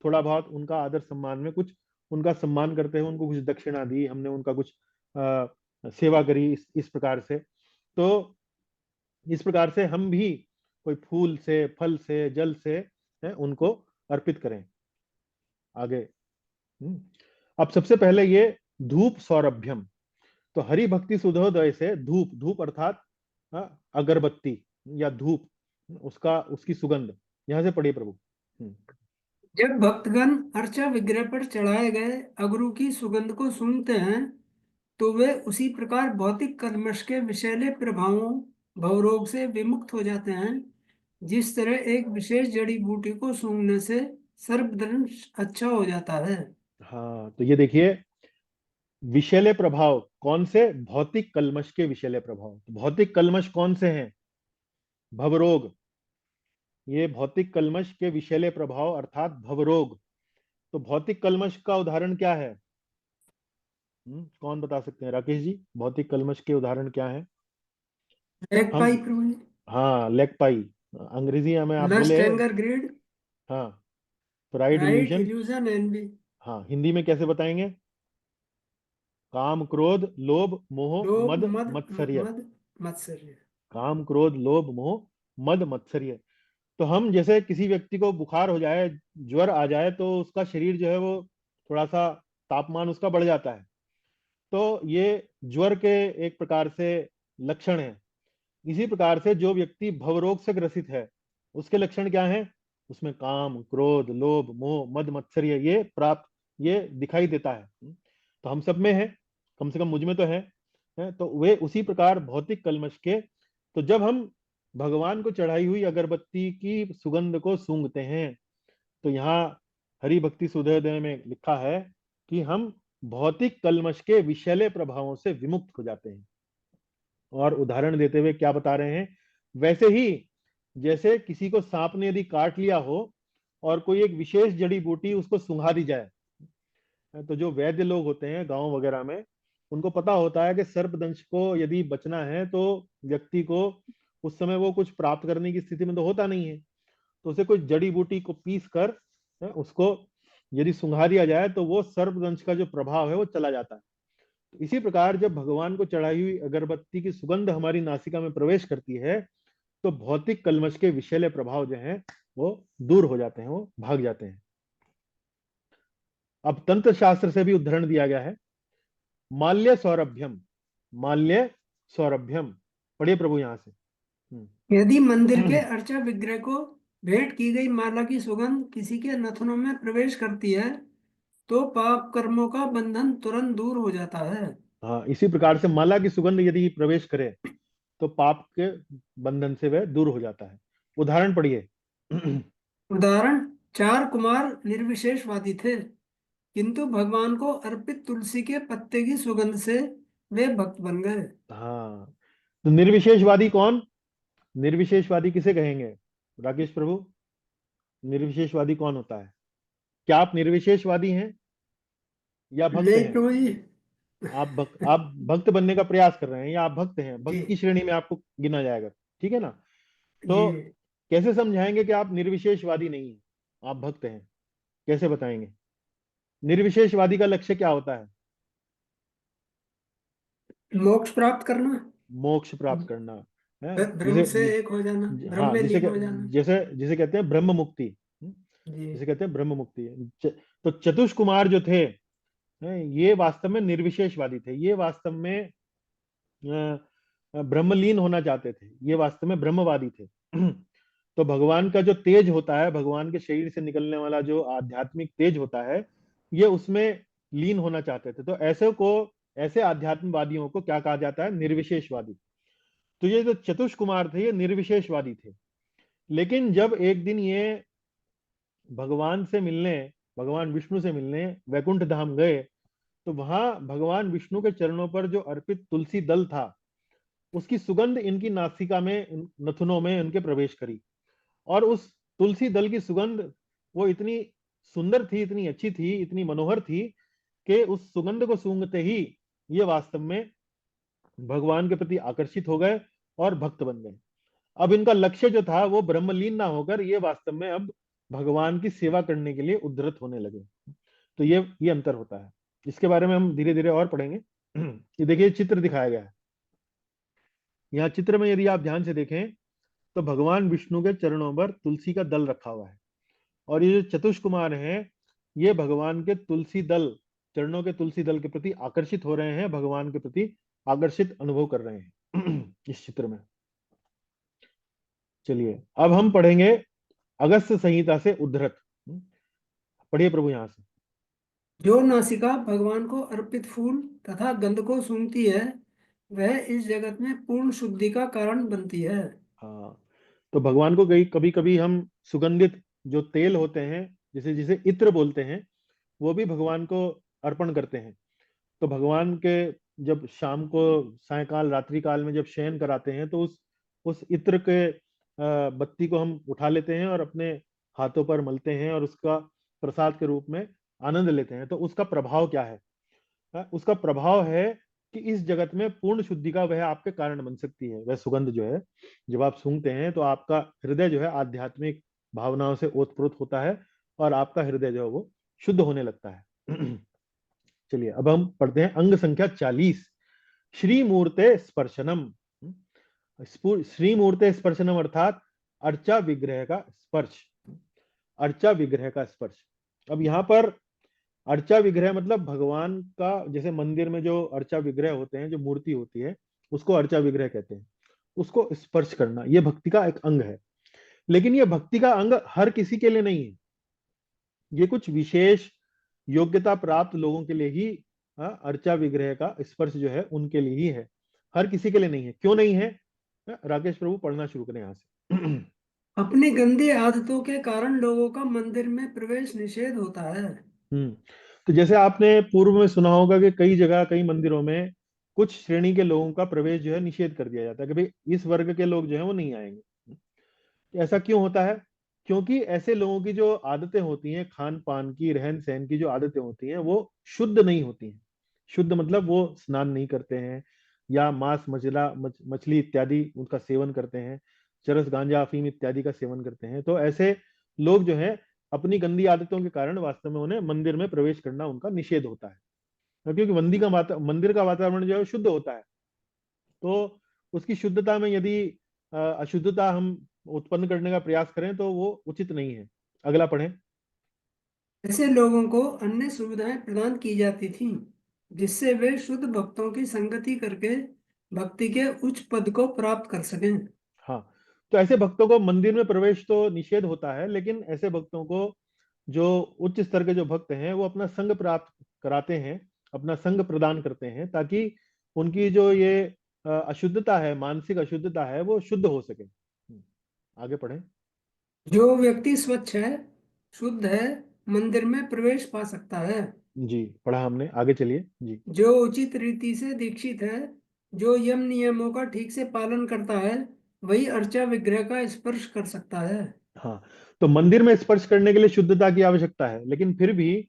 [SPEAKER 1] थोड़ा बहुत उनका आदर सम्मान में कुछ उनका सम्मान करते हुए उनको कुछ दक्षिणा दी, हमने उनका कुछ सेवा करी इस प्रकार से। तो इस प्रकार से हम भी कोई फूल से, फल से, जल से उनको अर्पित करें आगे। अब सबसे पहले ये धूप सौरभ्यम। तो हरि भक्ति सुधोदय से धूप, धूप अर्थात अगरबत्ती या धूप, उसकी सुगंध। यहाँ से पढ़िए प्रभु।
[SPEAKER 2] जब भक्तगण अर्चा विग्रह पर चढ़ाए गए अगरू की सुगंध को सूंघते हैं तो वे उसी प्रकार भौतिक कल्मश के विषैले प्रभावों भवरोग से विमुक्त हो जाते हैं, जिस तरह एक विशेष जड़ी बूटी को सूंघने से सर्पदंश अच्छा हो जाता है।
[SPEAKER 1] हाँ, तो ये देखिए, विषैले प्रभाव कौन से? भौतिक कल्मश के विषैले प्रभाव। तो भौतिक कल्मश कौन से हैं? भवरोग। ये भौतिक कल्मश के विषैले प्रभाव अर्थात भवरोग। तो भौतिक कल्मश का उदाहरण क्या है? कौन बता सकते हैं? राकेश जी, भौतिक कल्मश के उदाहरण क्या है?
[SPEAKER 2] लेग
[SPEAKER 1] हम,
[SPEAKER 2] पाई प्रभु जी।
[SPEAKER 1] हाँ, लेग पाई। अंग्रेजी में आप
[SPEAKER 2] लस्ट
[SPEAKER 1] बोले।
[SPEAKER 2] एंगर ग्रीड
[SPEAKER 1] हाँ, pride
[SPEAKER 2] right
[SPEAKER 1] illusion.
[SPEAKER 2] Illusion envy
[SPEAKER 1] हाँ, हिंदी में कैसे बताएंगे? काम, क्रोध, लोभ, मोह,
[SPEAKER 2] लोभ
[SPEAKER 1] मद,
[SPEAKER 2] मद
[SPEAKER 1] मत्सर्य।
[SPEAKER 2] मद मत्सर्य।
[SPEAKER 1] काम, क्रोध, लोभ, मोह, मद, मत्सर्य। तो हम जैसे किसी व्यक्ति को बुखार हो जाए, ज्वर आ जाए, तो उसका शरीर जो है वो थोड़ा सा तापमान उसका बढ़ जाता है। तो ये ज्वर के एक प्रकार से लक्षण है। इसी प्रकार से जो व्यक्ति भवरोग से ग्रसित है, उसके लक्षण क्या हैं? उसमें काम, क्रोध, लोभ, मोह, मद, मत्सर्य ये दिखाई देता है। तो हम सब में है, कम से कम मुझ में तो है। तो वे उसी प्रकार भौतिक कल्मश के। तो जब हम भगवान को चढ़ाई हुई अगरबत्ती की सुगंध को सूंघते हैं, तो यहाँ हरि भक्ति सुधोदय में लिखा है कि हम भौतिक कल्मश के विषैले प्रभावों से विमुक्त हो जाते हैं। और उदाहरण देते हुए क्या बता रहे हैं? वैसे ही जैसे किसी को सांप ने यदि काट लिया हो और कोई एक विशेष जड़ी बूटी उसको सुंघा दी जाए, तो जो वैद्य लोग होते हैं गांव वगैरह में, उनको पता होता है कि सर्पदंश को यदि बचना है तो व्यक्ति को उस समय वो कुछ प्राप्त करने की स्थिति में तो होता नहीं है, तो उसे कोई जड़ी बूटी को पीस कर उसको यदि सुंघा दिया जाए तो वो सर्पदंश का जो प्रभाव है वो चला जाता है। तो इसी प्रकार जब भगवान को चढ़ाई हुई अगरबत्ती की सुगंध हमारी नासिका में प्रवेश करती है, तो भौतिक कल्मश के विषैले प्रभाव जो हैं वो दूर हो जाते हैं, वो भाग जाते हैं। अब तंत्र शास्त्र से भी उदाहरण दिया गया है। माल्य सौरभ्यम, माल्य सौरभ्यम। पढ़िए प्रभु यहां से।
[SPEAKER 2] यदि मंदिर के अर्चा विग्रह को भेंट की गई माला की सुगंध किसी के नथनों में प्रवेश करती है तो पाप कर्मों का बंधन तुरंत दूर हो जाता है।
[SPEAKER 1] हाँ, इसी प्रकार से माला की सुगंध यदि प्रवेश करे तो पाप के बंधन से वह दूर हो जाता है। उदाहरण पढ़िए।
[SPEAKER 2] उदाहरण, 4 कुमार निर्विशेषवादी थे किंतु भगवान को अर्पित तुलसी के पत्ते की सुगंध से वे भक्त बन गए।
[SPEAKER 1] हाँ, तो निर्विशेषवादी कौन? निर्विशेषवादी किसे कहेंगे राकेश प्रभु? निर्विशेषवादी कौन होता है? क्या आप निर्विशेषवादी हैं या भक्त
[SPEAKER 2] नहीं
[SPEAKER 1] हैं?
[SPEAKER 2] प्रभु जी।
[SPEAKER 1] आप भक्त बनने का प्रयास कर रहे हैं या आप भक्त हैं?
[SPEAKER 2] जी
[SPEAKER 1] भक्त की श्रेणी में आपको गिना जाएगा, ठीक है ना?
[SPEAKER 2] जी।
[SPEAKER 1] तो कैसे समझाएंगे कि आप निर्विशेषवादी नहीं हैं, आप भक्त हैं? कैसे बताएंगे? निर्विशेषवादी का लक्ष्य क्या होता है?
[SPEAKER 2] मोक्ष प्राप्त करना,
[SPEAKER 1] मोक्ष प्राप्त करना है।
[SPEAKER 2] ब्रह्म से एक हो जाना, ब्रह्म
[SPEAKER 1] हाँ,
[SPEAKER 2] में लीन हो जाना।
[SPEAKER 1] जैसे जिसे कहते हैं ब्रह्म मुक्ति।
[SPEAKER 2] जी।
[SPEAKER 1] जिसे कहते हैं ब्रह्म मुक्ति। तो चतुष्कुमार जो थे, ये वास्तव में निर्विशेषवादी थे। ये वास्तव में ब्रह्मलीन होना चाहते थे। ये वास्तव में ब्रह्मवादी थे। तो भगवान का जो तेज होता है, भगवान के शरीर से निकलने वाला जो आध्यात्मिक तेज होता है, ये उसमें लीन होना चाहते थे। तो ऐसे आध्यात्मवादियों को क्या कहा जाता है? निर्विशेषवादी। तो ये जो चतुष्कुमार थे, ये निर्विशेषवादी थे। लेकिन जब एक दिन ये भगवान से मिलने, भगवान विष्णु से मिलने वैकुंठ धाम गए, तो वहां भगवान विष्णु के चरणों पर जो अर्पित तुलसी दल था, उसकी सुगंध इनकी नासिका में, नथुनों में इनके प्रवेश करी। और उस तुलसी दल की सुगंध वो इतनी सुंदर थी, इतनी अच्छी थी, इतनी मनोहर थी कि उस सुगंध को सूंघते ही ये वास्तव में भगवान के प्रति आकर्षित हो गए और भक्त बन गए। अब इनका लक्ष्य जो था वो ब्रह्मलीन ना होकर ये वास्तव में अब भगवान की सेवा करने के लिए उद्धृत होने लगे। तो ये अंतर होता है। इसके बारे में हम धीरे धीरे और पढ़ेंगे। ये देखिए चित्र दिखाया गया है। यहाँ चित्र में यदि आप ध्यान से देखें तो भगवान विष्णु के चरणों पर तुलसी का दल रखा हुआ है, और ये जो चतुष्कुमार हैं, ये भगवान के तुलसी दल, चरणों के तुलसी दल के प्रति आकर्षित हो रहे हैं, भगवान के प्रति आकर्षित अनुभव कर रहे हैं। इस चित्र में चलिए अब हम पढ़ेंगे अगस्त्य संहिता से उद्धृत। पढ़िए प्रभु यहाँ से।
[SPEAKER 2] जो नासिका भगवान को अर्पित फूल तथा गंध को सूंघती है, वह इस जगत में पूर्ण शुद्धि का कारण बनती है।
[SPEAKER 1] हाँ, तो भगवान को कभी कभी हम सुगंधित जो तेल होते हैं, जिसे जिसे इत्र बोलते हैं, वो भी भगवान को अर्पण करते हैं। तो भगवान के जब शाम को, सायकाल, रात्रि काल में जब शयन कराते हैं, तो उस इत्र के बत्ती को हम उठा लेते हैं और अपने हाथों पर मलते हैं और उसका प्रसाद के रूप में आनंद लेते हैं। तो उसका प्रभाव क्या है? उसका प्रभाव है कि इस जगत में पूर्ण शुद्धि का वह आपके कारण बन सकती है। वह सुगंध जो है, जब आप सूंघते हैं तो आपका हृदय जो है आध्यात्मिक भावनाओं से ओतप्रोत होता है और आपका हृदय जो है वो शुद्ध होने लगता है। चलिए अब हम पढ़ते हैं अंग संख्या 40, श्री मूर्ते स्पर्शनम। श्री मूर्ते स्पर्शनम अर्थात अर्चा विग्रह का स्पर्श। अर्चा विग्रह का स्पर्श। अब यहाँ पर अर्चा विग्रह मतलब भगवान का, जैसे मंदिर में जो अर्चा विग्रह होते हैं, जो मूर्ति होती है, उसको अर्चा विग्रह कहते हैं। उसको स्पर्श करना ये भक्ति का एक अंग है। लेकिन ये भक्ति का अंग हर किसी के लिए नहीं है। ये कुछ विशेष योग्यता प्राप्त लोगों के लिए ही अर्चा विग्रह का स्पर्श जो है उनके लिए ही है, हर किसी के लिए नहीं है। क्यों नहीं है? राकेश प्रभु पढ़ना शुरू करें यहाँ से।
[SPEAKER 2] अपनी गंदी आदतों के कारण लोगों का मंदिर में प्रवेश निषेध होता है।
[SPEAKER 1] तो जैसे आपने पूर्व में सुना होगा कि कई जगह, कई मंदिरों में कुछ श्रेणी के लोगों का प्रवेश जो है निषेध कर दिया जाता है कि भाई इस वर्ग के लोग जो है वो नहीं आएंगे। ऐसा क्यों होता है? क्योंकि ऐसे लोगों की जो आदतें होती हैं, खान पान की, रहन सहन की जो आदतें होती हैं, वो शुद्ध नहीं होती हैं। शुद्ध मतलब वो स्नान नहीं करते हैं या मांस, मछली इत्यादि उनका सेवन करते हैं, चरस, गांजा, अफीम इत्यादि का सेवन करते हैं। तो ऐसे लोग जो हैं अपनी गंदी आदतों के कारण वास्तव में उन्हें मंदिर में प्रवेश करना उनका निषेध होता है। क्योंकि मंदिर का वातावरण जो है शुद्ध होता है। तो उसकी शुद्धता में यदि अशुद्धता हम उत्पन्न करने का प्रयास करें तो वो उचित नहीं है। अगला पढ़ें।
[SPEAKER 2] ऐसे लोगों को अन्य सुविधाएं प्रदान की जाती थीं, जिससे वे शुद्ध भक्तों की संगति करके भक्ति के उच्च पद को प्राप्त कर सकें।
[SPEAKER 1] हाँ, तो ऐसे भक्तों को मंदिर में प्रवेश तो निषेध होता है, लेकिन ऐसे भक्तों को, जो उच्च स्तर के जो भक्त हैं, वो अपना संग प्राप्त कराते हैं, अपना संग प्रदान करते हैं, ताकि उनकी जो ये अशुद्धता है, मानसिक अशुद्धता है, वो शुद्ध हो सके। आगे पढ़ें।
[SPEAKER 2] जो व्यक्ति स्वच्छ है, शुद्ध है, मंदिर में प्रवेश पा सकता है।
[SPEAKER 1] जी, पढ़ा हमने, आगे चलिए जी।
[SPEAKER 2] जो उचित रीति से दीक्षित है, जो यम नियमों का ठीक से पालन करता है, वही अर्चा विग्रह का स्पर्श कर सकता है।
[SPEAKER 1] हाँ, तो मंदिर में स्पर्श करने के लिए शुद्धता की आवश्यकता है, लेकिन फिर भी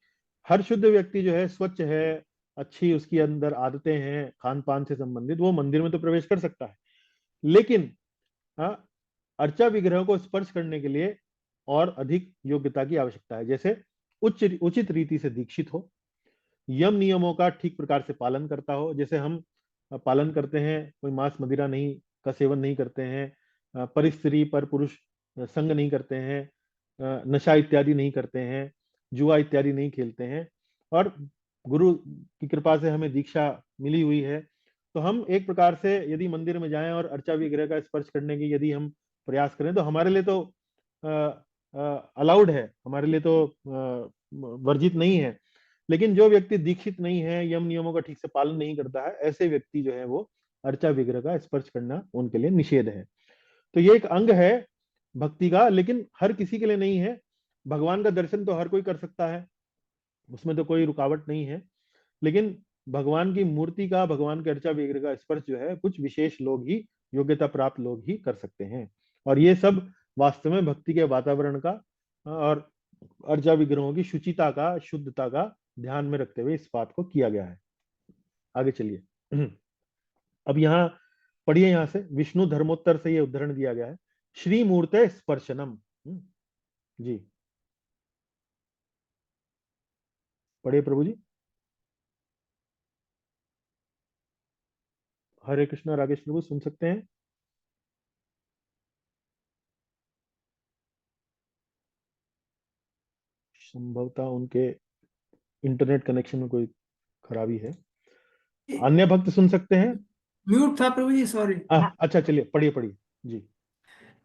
[SPEAKER 1] हर शुद्ध व्यक्ति जो है, स्वच्छ है, अच्छी उसकी अंदर आदतें हैं खान पान से संबंधित, वो मंदिर में तो प्रवेश कर सकता है। लेकिन हाँ, अर्चा विग्रह को स्पर्श करने के लिए और अधिक योग्यता की आवश्यकता है। जैसे उचित रीति से दीक्षित हो, यम नियमों का ठीक प्रकार से पालन करता हो। जैसे हम पालन करते हैं, कोई मांस मदिरा नहीं का सेवन नहीं करते हैं, पर स्त्री पर पुरुष संग नहीं करते हैं, नशा इत्यादि नहीं करते हैं, जुआ इत्यादि नहीं खेलते हैं, और गुरु की कृपा से हमें दीक्षा मिली हुई है। तो हम एक प्रकार से यदि मंदिर में जाएं और अर्चा विग्रह का स्पर्श करने की यदि हम प्रयास करें, तो हमारे लिए तो अलाउड है, हमारे लिए तो वर्जित नहीं है। लेकिन जो व्यक्ति दीक्षित नहीं है, यम नियमों का ठीक से पालन नहीं करता है, ऐसे व्यक्ति जो है वो अर्चा विग्रह का स्पर्श करना उनके लिए निषेध है। तो ये एक अंग है भक्ति का, लेकिन हर किसी के लिए नहीं है। भगवान का दर्शन तो हर कोई कर सकता है, उसमें तो कोई रुकावट नहीं है। लेकिन भगवान की मूर्ति का, भगवान के अर्चा विग्रह का स्पर्श जो है कुछ विशेष लोग ही, योग्यता प्राप्त लोग ही कर सकते हैं। और ये सब वास्तव में भक्ति के वातावरण का और अर्चा विग्रहों की शुचिता का, शुद्धता का ध्यान में रखते हुए इस बात को किया गया है। आगे चलिए। अब यहाँ पढ़िए, यहाँ से विष्णु धर्मोत्तर से ये उद्धरण दिया गया है, श्री मूर्ते स्पर्शनम। जी पढ़िए प्रभु जी। हरे कृष्णा, राकेश प्रभु सुन सकते हैं? संभवतः उनके इंटरनेट कनेक्शन में कोई खराबी है। अन्य भक्त सुन सकते हैं?
[SPEAKER 2] म्यूट था प्रभु जी, सॉरी।
[SPEAKER 1] अच्छा चलिए, पढ़िए पढ़िए जी।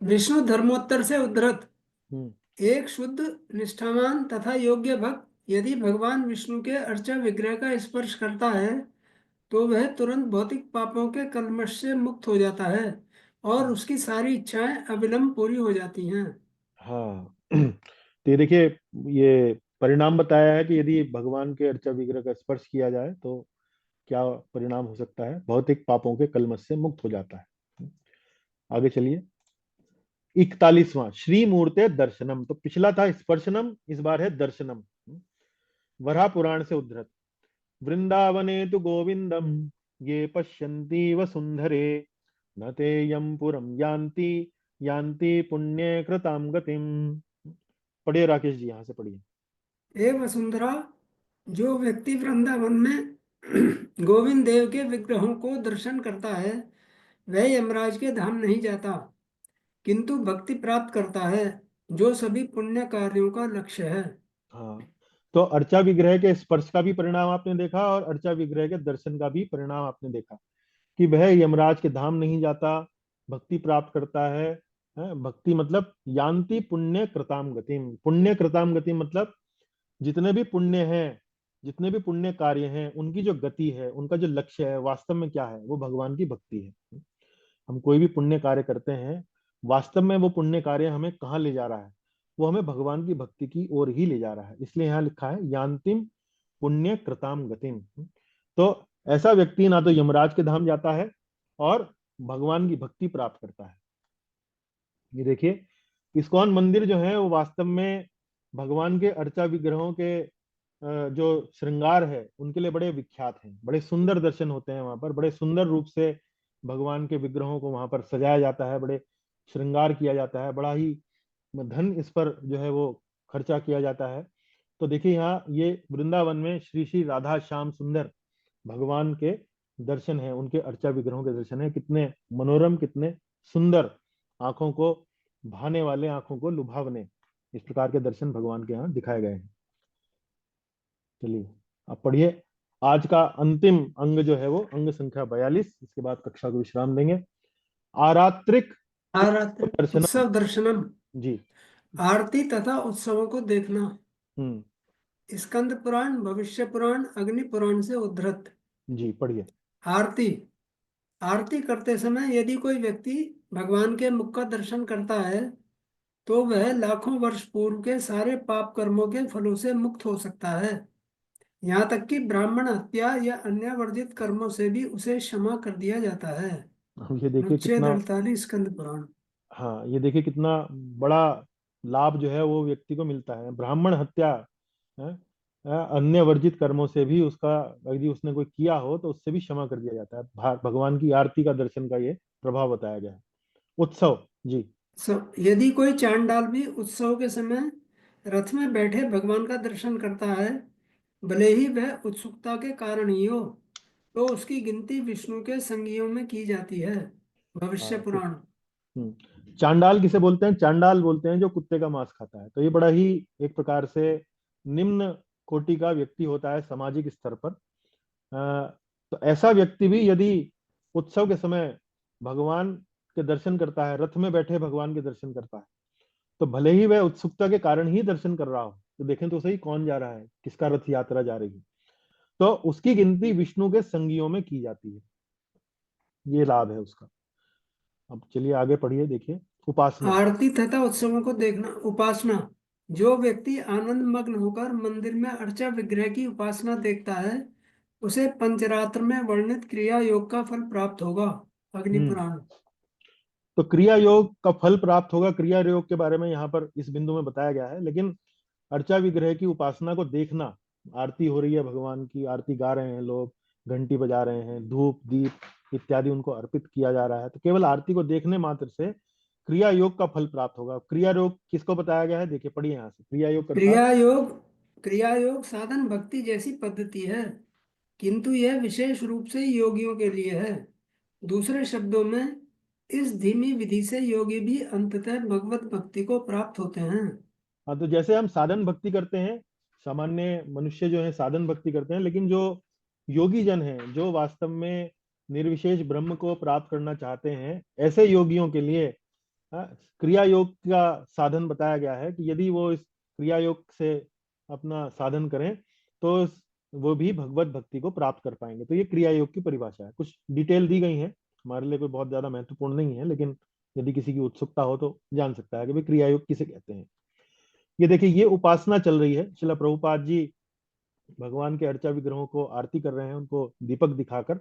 [SPEAKER 2] विष्णु धर्मोत्तर से उद्धृत
[SPEAKER 1] हम्म,
[SPEAKER 2] एक शुद्ध निष्ठावान तथा योग्य भक्त यदि भगवान विष्णु के अर्चा विग्रह का स्पर्श करता है तो वह तुरंत भौतिक पापों के कल्मश से मुक्त हो जाता है और उसकी सारी इच्छाएं अविलंब पूरी हो जाती हैं।
[SPEAKER 1] हाँ। तो ये देखिए, ये परिणाम बताया है कि यदि भगवान के अर्चा विग्रह का स्पर्श किया जाए तो क्या परिणाम हो सकता है। भौतिक पापों के कलमश से मुक्त हो जाता है। आगे चलिए। 41वां श्री मूर्ते दर्शनम। तो पिछला था स्पर्शनम, इस बार है दर्शनम। वराह पुराण से उद्धृत। वृंदावने तु गोविंदम ये पश्यन्ति वसुंधरे न ते यम पुरम यान्ति यान्ति पुण्य कृताम गतिम। पढ़िए राकेश जी, यहाँ से पढ़िए।
[SPEAKER 2] हे वसुंधरा, जो व्यक्ति वृंदावन में गोविंद देव के विग्रहों को दर्शन करता है वह यमराज के धाम नहीं जाता किंतु भक्ति प्राप्त करता है जो सभी पुण्य कार्यों का लक्ष्य है।
[SPEAKER 1] हाँ, तो अर्चा विग्रह के स्पर्श का भी परिणाम आपने देखा और अर्चा विग्रह के दर्शन का भी परिणाम आपने देखा कि वह यमराज के धाम नहीं जाता, भक्ति प्राप्त करता है। भक्ति मतलब यान्ति पुण्य कृताम गतिम। पुण्य कृताम गतिम मतलब जितने भी पुण्य हैं, जितने भी पुण्य कार्य हैं, उनकी जो गति है, उनका जो लक्ष्य है वास्तव में क्या है, वो भगवान की भक्ति है। हम कोई भी पुण्य कार्य करते हैं, वास्तव में वो पुण्य कार्य हमें कहाँ ले जा रहा है, वो हमें भगवान की भक्ति की ओर ही ले जा रहा है। इसलिए यहाँ लिखा है यान्तिम पुण्य कृताम गतिम। तो ऐसा व्यक्ति ना तो यमराज के धाम जाता है और भगवान की भक्ति प्राप्त करता है। ये देखिए, इस्कॉन मंदिर जो है वो वास्तव में भगवान के अर्चा विग्रहों के जो श्रृंगार है उनके लिए बड़े विख्यात हैं। बड़े सुंदर दर्शन होते हैं वहां पर, बड़े सुंदर रूप से भगवान के विग्रहों को वहां पर सजाया जाता है, बड़े श्रृंगार किया जाता है, बड़ा ही धन इस पर जो है वो खर्चा किया जाता है। तो देखिए यहाँ ये वृंदावन में श्री श्री राधा श्याम सुंदर भगवान के दर्शन है, उनके अर्चा विग्रहों के दर्शन है। कितने मनोरम, कितने सुंदर, आंखों को भाने वाले, आंखों को लुभावने, इस प्रकार के दर्शन भगवान के यहाँ दिखाए गए हैं। चलिए आप पढ़िए। आज का अंतिम अंग जो है वो अंग संख्या 42। इसके बाद कक्षा को विश्राम देंगे। आरात्रिक
[SPEAKER 2] आरात्र
[SPEAKER 1] दर्शनम।
[SPEAKER 2] उत्सव दर्शनम,
[SPEAKER 1] जी।
[SPEAKER 2] आरती तथा उत्सवों को देखना।
[SPEAKER 1] हम्म।
[SPEAKER 2] स्कंद पुराण, भविष्य पुराण, अग्नि पुराण से उद्धृत।
[SPEAKER 1] जी पढ़िए।
[SPEAKER 2] आरती, आरती करते समय यदि कोई व्यक्ति भगवान के मुख का दर्शन करता है तो वह लाखों वर्ष पूर्व के सारे पाप कर्मों के फलों से मुक्त हो सकता है। यहाँ तक कि ब्राह्मण हत्या या अन्य वर्जित कर्मों से भी उसे क्षमा कर दिया जाता है।
[SPEAKER 1] अब ये देखिए
[SPEAKER 2] अनुच्छेद
[SPEAKER 1] कितना,
[SPEAKER 2] 48 स्कंद पुराण।
[SPEAKER 1] हाँ ये देखिए कितना बड़ा लाभ जो है वो व्यक्ति को मिलता है। ब्राह्मण हत्या, है, अन्य वर्जित कर्मों से भी उसका, यदि उसने कोई किया हो तो उससे भी क्षमा कर दिया जाता है। भगवान की आरती का दर्शन का ये प्रभाव बताया गया है। उत्सव जी।
[SPEAKER 2] यदि कोई चांडाल भी उत्सव के समय रथ में बैठे भगवान का दर्शन करता है भले ही वह उत्सुकता के कारण ही हो तो उसकी गिनती विष्णु के संगियों में की जाती है। भविष्य
[SPEAKER 1] हाँ
[SPEAKER 2] पुराण।
[SPEAKER 1] चांडाल किसे बोलते हैं? चांडाल बोलते हैं जो कुत्ते का मांस खाता है। तो ये बड़ा ही एक प्रकार से निम्न कोटि का व्यक्ति होता है सामाजिक स्तर पर। तो ऐसा व्यक्ति भी यदि उत्सव के समय भगवान के दर्शन करता है, रथ में बैठे भगवान के दर्शन करता है, तो भले ही वह उत्सुकता के कारण ही दर्शन कर रहा हो, तो देखें तो सही कौन जा रहा है, किसका रथ यात्रा जा रही है, तो उसकी गिनती विष्णु के संगियों में की जाती है। ये लाभ है उसका। अब चलिए आगे पढ़िए, देखिए उपासना।
[SPEAKER 2] आरती तथा उत्सवों को देखना। उपासना, जो व्यक्ति आनंद मग्न होकर मंदिर में अर्चा विग्रह की उपासना देखता है उसे पंचरात्र में वर्णित क्रिया योग का फल प्राप्त होगा। अग्नि
[SPEAKER 1] हम्म।
[SPEAKER 2] पुराण।
[SPEAKER 1] तो क्रिया योग का फल प्राप्त होगा, क्रिया योग के बारे में यहाँ पर इस बिंदु में बताया गया है। लेकिन अर्चा विग्रह की उपासना को देखना, आरती हो रही है, भगवान की आरती गा रहे हैं लोग, घंटी बजा रहे हैं, धूप दीप इत्यादि उनको अर्पित किया जा रहा है, तो केवल आरती को देखने मात्र से क्रिया योग का फल प्राप्त होगा। क्रिया योग किसको बताया गया है, देखिए पढ़िए यहाँ से। क्रिया योग अर्थात,
[SPEAKER 2] क्रिया योग साधन भक्ति जैसी पद्धति है किंतु यह विशेष रूप से योगियों के लिए है। दूसरे शब्दों में इस धीमी विधि से योगी भी अंततः भगवत भक्ति को प्राप्त होते हैं।
[SPEAKER 1] हाँ, तो जैसे हम साधन भक्ति करते हैं, सामान्य मनुष्य जो है साधन भक्ति करते हैं, लेकिन जो योगी जन हैं, जो वास्तव में निर्विशेष ब्रह्म को प्राप्त करना चाहते हैं, ऐसे योगियों के लिए क्रिया योग का साधन बताया गया है कि यदि वो इस क्रिया योग से अपना साधन करें तो वो भी भगवत भक्ति को प्राप्त कर पाएंगे। तो ये क्रिया योग की परिभाषा है, कुछ डिटेल दी गई है, हमारे लिए कोई बहुत ज्यादा महत्वपूर्ण नहीं है, लेकिन यदि किसी की उत्सुकता हो तो जान सकता है कि भाई क्रिया योग किसे कहते हैं। ये देखिए, ये उपासना चल रही है। श्रील प्रभुपाद जी भगवान के अर्चा विग्रहों को आरती कर रहे हैं, उनको दीपक दिखाकर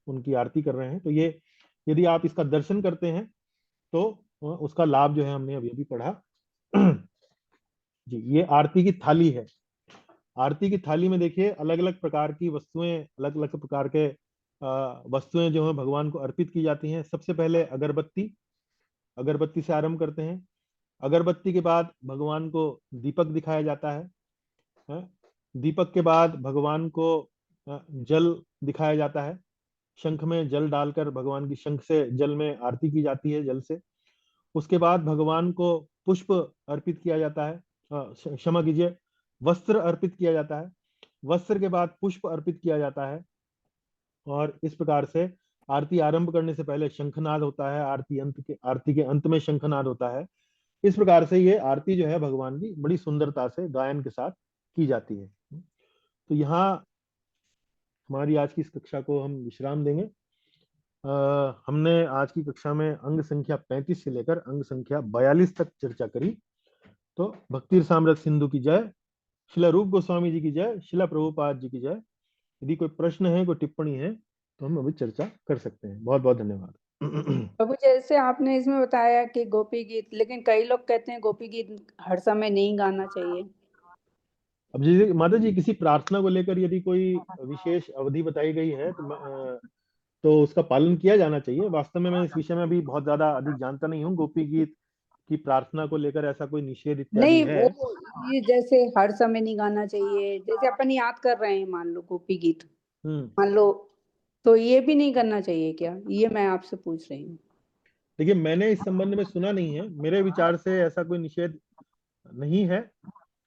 [SPEAKER 1] उनकी आरती कर रहे हैं। तो ये यदि आप इसका दर्शन करते हैं तो उसका लाभ जो है हमने अभी अभी पढ़ा। जी, ये आरती की थाली है। आरती की थाली में देखिए अलग अलग प्रकार की वस्तुएं, अलग अलग प्रकार के वस्तुएं जो है भगवान को अर्पित की जाती हैं। सबसे पहले अगरबत्ती, अगरबत्ती से आरंभ करते हैं। अगरबत्ती के बाद भगवान को दीपक दिखाया जाता है। दीपक के बाद भगवान को जल दिखाया जाता है। शंख में जल डालकर भगवान की शंख से जल में आरती की जाती है, जल से। उसके बाद भगवान को पुष्प अर्पित किया जाता है, क्षमा कीजिए, वस्त्र अर्पित किया जाता है। वस्त्र के बाद पुष्प अर्पित किया जाता है। और इस प्रकार से आरती आरंभ करने से पहले शंखनाद होता है, आरती के अंत में शंखनाद होता है। इस प्रकार से ये आरती जो है भगवान की बड़ी सुंदरता से गायन के साथ की जाती है। तो यहाँ हमारी आज की इस कक्षा को हम विश्राम देंगे। हमने आज की कक्षा में अंग संख्या 35 से लेकर अंग संख्या 42 तक चर्चा करी। तो भक्ति रसामृत सिंधु की जय, श्रील रूप गोस्वामी जी की जय, श्रील प्रभुपाद जी की जय। यदि कोई प्रश्न है, कोई टिप्पणी है तो हम अभी चर्चा कर सकते हैं। बहुत बहुत धन्यवाद।
[SPEAKER 5] प्रभु, जैसे आपने इसमें बताया कि गोपी गीत, लेकिन कई लोग कहते हैं गोपी गीत हर समय नहीं गाना चाहिए।
[SPEAKER 1] अब जैसे माता जी किसी प्रार्थना को लेकर यदि कोई विशेष अवधि बताई गई है तो उसका पालन किया जाना चाहिए। वास्तव में मैं इस विषय में अभी बहुत ज्यादा अधिक जानता नहीं हूँ। गोपी गीत की प्रार्थना को लेकर ऐसा कोई निषेध इत्यादि
[SPEAKER 5] नहीं,
[SPEAKER 1] है?
[SPEAKER 5] वो ये जैसे हर समय नहीं गाना चाहिए, जैसे अपन याद कर रहे हैं मान लो गोपी गीत, मान लो, तो ये भी नहीं करना चाहिए क्या? ये मैं आपसे पूछ रही हूँ।
[SPEAKER 1] देखिए, मैंने इस संबंध में सुना नहीं है। मेरे विचार से ऐसा कोई निषेध नहीं है,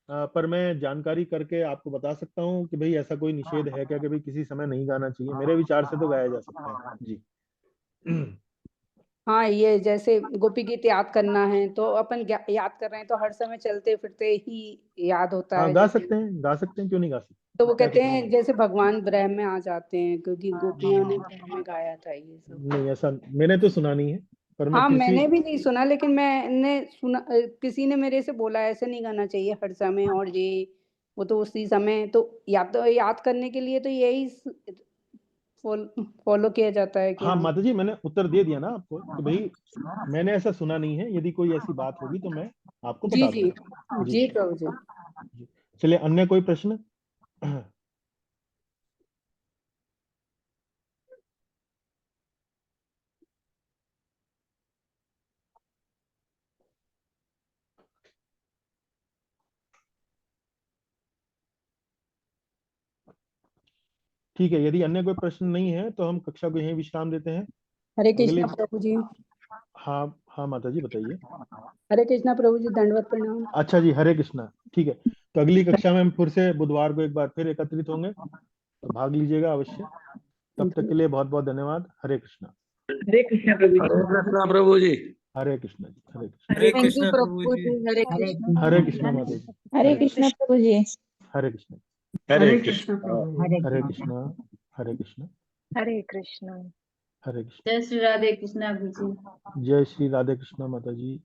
[SPEAKER 1] पर मैं जानकारी करके आपको बता सकता हूँ कि भाई ऐसा कोई निषेध है क्या कि भाई किसी समय नहीं गाना चाहिए। मेरे विचार से तो गाया जा सकता है जी।
[SPEAKER 5] हाँ, ये जैसे गोपी गीत याद करना है तो अपन याद कर रहे हैं तो हर समय चलते फिरते ही याद होता
[SPEAKER 1] हाँ,
[SPEAKER 5] है।
[SPEAKER 1] गा सकते हैं, गा सकते हैं, क्यों नहीं गा सकते।
[SPEAKER 5] तो वो कहते हैं जैसे भगवान ब्रह्म में आ जाते हैं, क्योंकि गोपियों ने ब्रह्म में गाया था ये सब।
[SPEAKER 1] नहीं, ऐसा मैंने तो सुना नहीं है, पर मैं
[SPEAKER 5] हाँ,
[SPEAKER 1] किसी
[SPEAKER 5] मैंने भी नहीं सुना, लेकिन मैंने सुना, किसी ने मेरे से बोला ऐसे नहीं गाना चाहिए हर समय, और ये वो तो उसी समय तो याद करने के लिए तो यही फॉलो किया जाता है कि
[SPEAKER 1] हाँ
[SPEAKER 5] हाँ।
[SPEAKER 1] माता जी, मैंने उत्तर दे दिया ना आपको कि भाई मैंने ऐसा सुना नहीं है। यदि कोई ऐसी बात होगी तो मैं आपको
[SPEAKER 5] जी
[SPEAKER 1] बता
[SPEAKER 5] जी
[SPEAKER 1] दूंगा।
[SPEAKER 5] जी प्रभु जी।
[SPEAKER 1] चलिए, अन्य कोई प्रश्न? ठीक है, यदि अन्य कोई प्रश्न नहीं है तो हम कक्षा को यहीं विश्राम देते हैं।
[SPEAKER 5] हरे
[SPEAKER 1] अगले
[SPEAKER 5] कृष्णा प्रभु जी।
[SPEAKER 1] हाँ हाँ माता जी बताइए।
[SPEAKER 5] हरे कृष्णा प्रभु जी, दंडवत प्रणाम।
[SPEAKER 1] अच्छा जी, हरे कृष्णा। ठीक है, तो अगली कक्षा में हम फिर से बुधवार को एक बार फिर एकत्रित होंगे, तो भाग लीजिएगा अवश्य। तब तक के लिए बहुत बहुत धन्यवाद। हरे कृष्णा।
[SPEAKER 2] हरे कृष्ण प्रभु जी।
[SPEAKER 6] हरे कृष्णा प्रभु जी।
[SPEAKER 1] हरे कृष्णा जी, हरे कृष्णा।
[SPEAKER 2] हरे
[SPEAKER 5] थैंक यू
[SPEAKER 2] कृष्ण
[SPEAKER 5] प्रभु जी। हरे कृष्णा।
[SPEAKER 1] हरे कृष्णा माता जी।
[SPEAKER 7] हरे कृष्ण प्रभु जी।
[SPEAKER 1] हरे कृष्णा।
[SPEAKER 6] हरे
[SPEAKER 2] हरे
[SPEAKER 6] कृष्ण।
[SPEAKER 2] कृष्ण प्रभु जी।
[SPEAKER 1] हरे कृष्णा। हरे कृष्णा।
[SPEAKER 3] हरे कृष्ण।
[SPEAKER 1] हरे कृष्णा।
[SPEAKER 7] जय श्री राधे कृष्णा जी।
[SPEAKER 1] जय श्री राधे कृष्णा माता जी।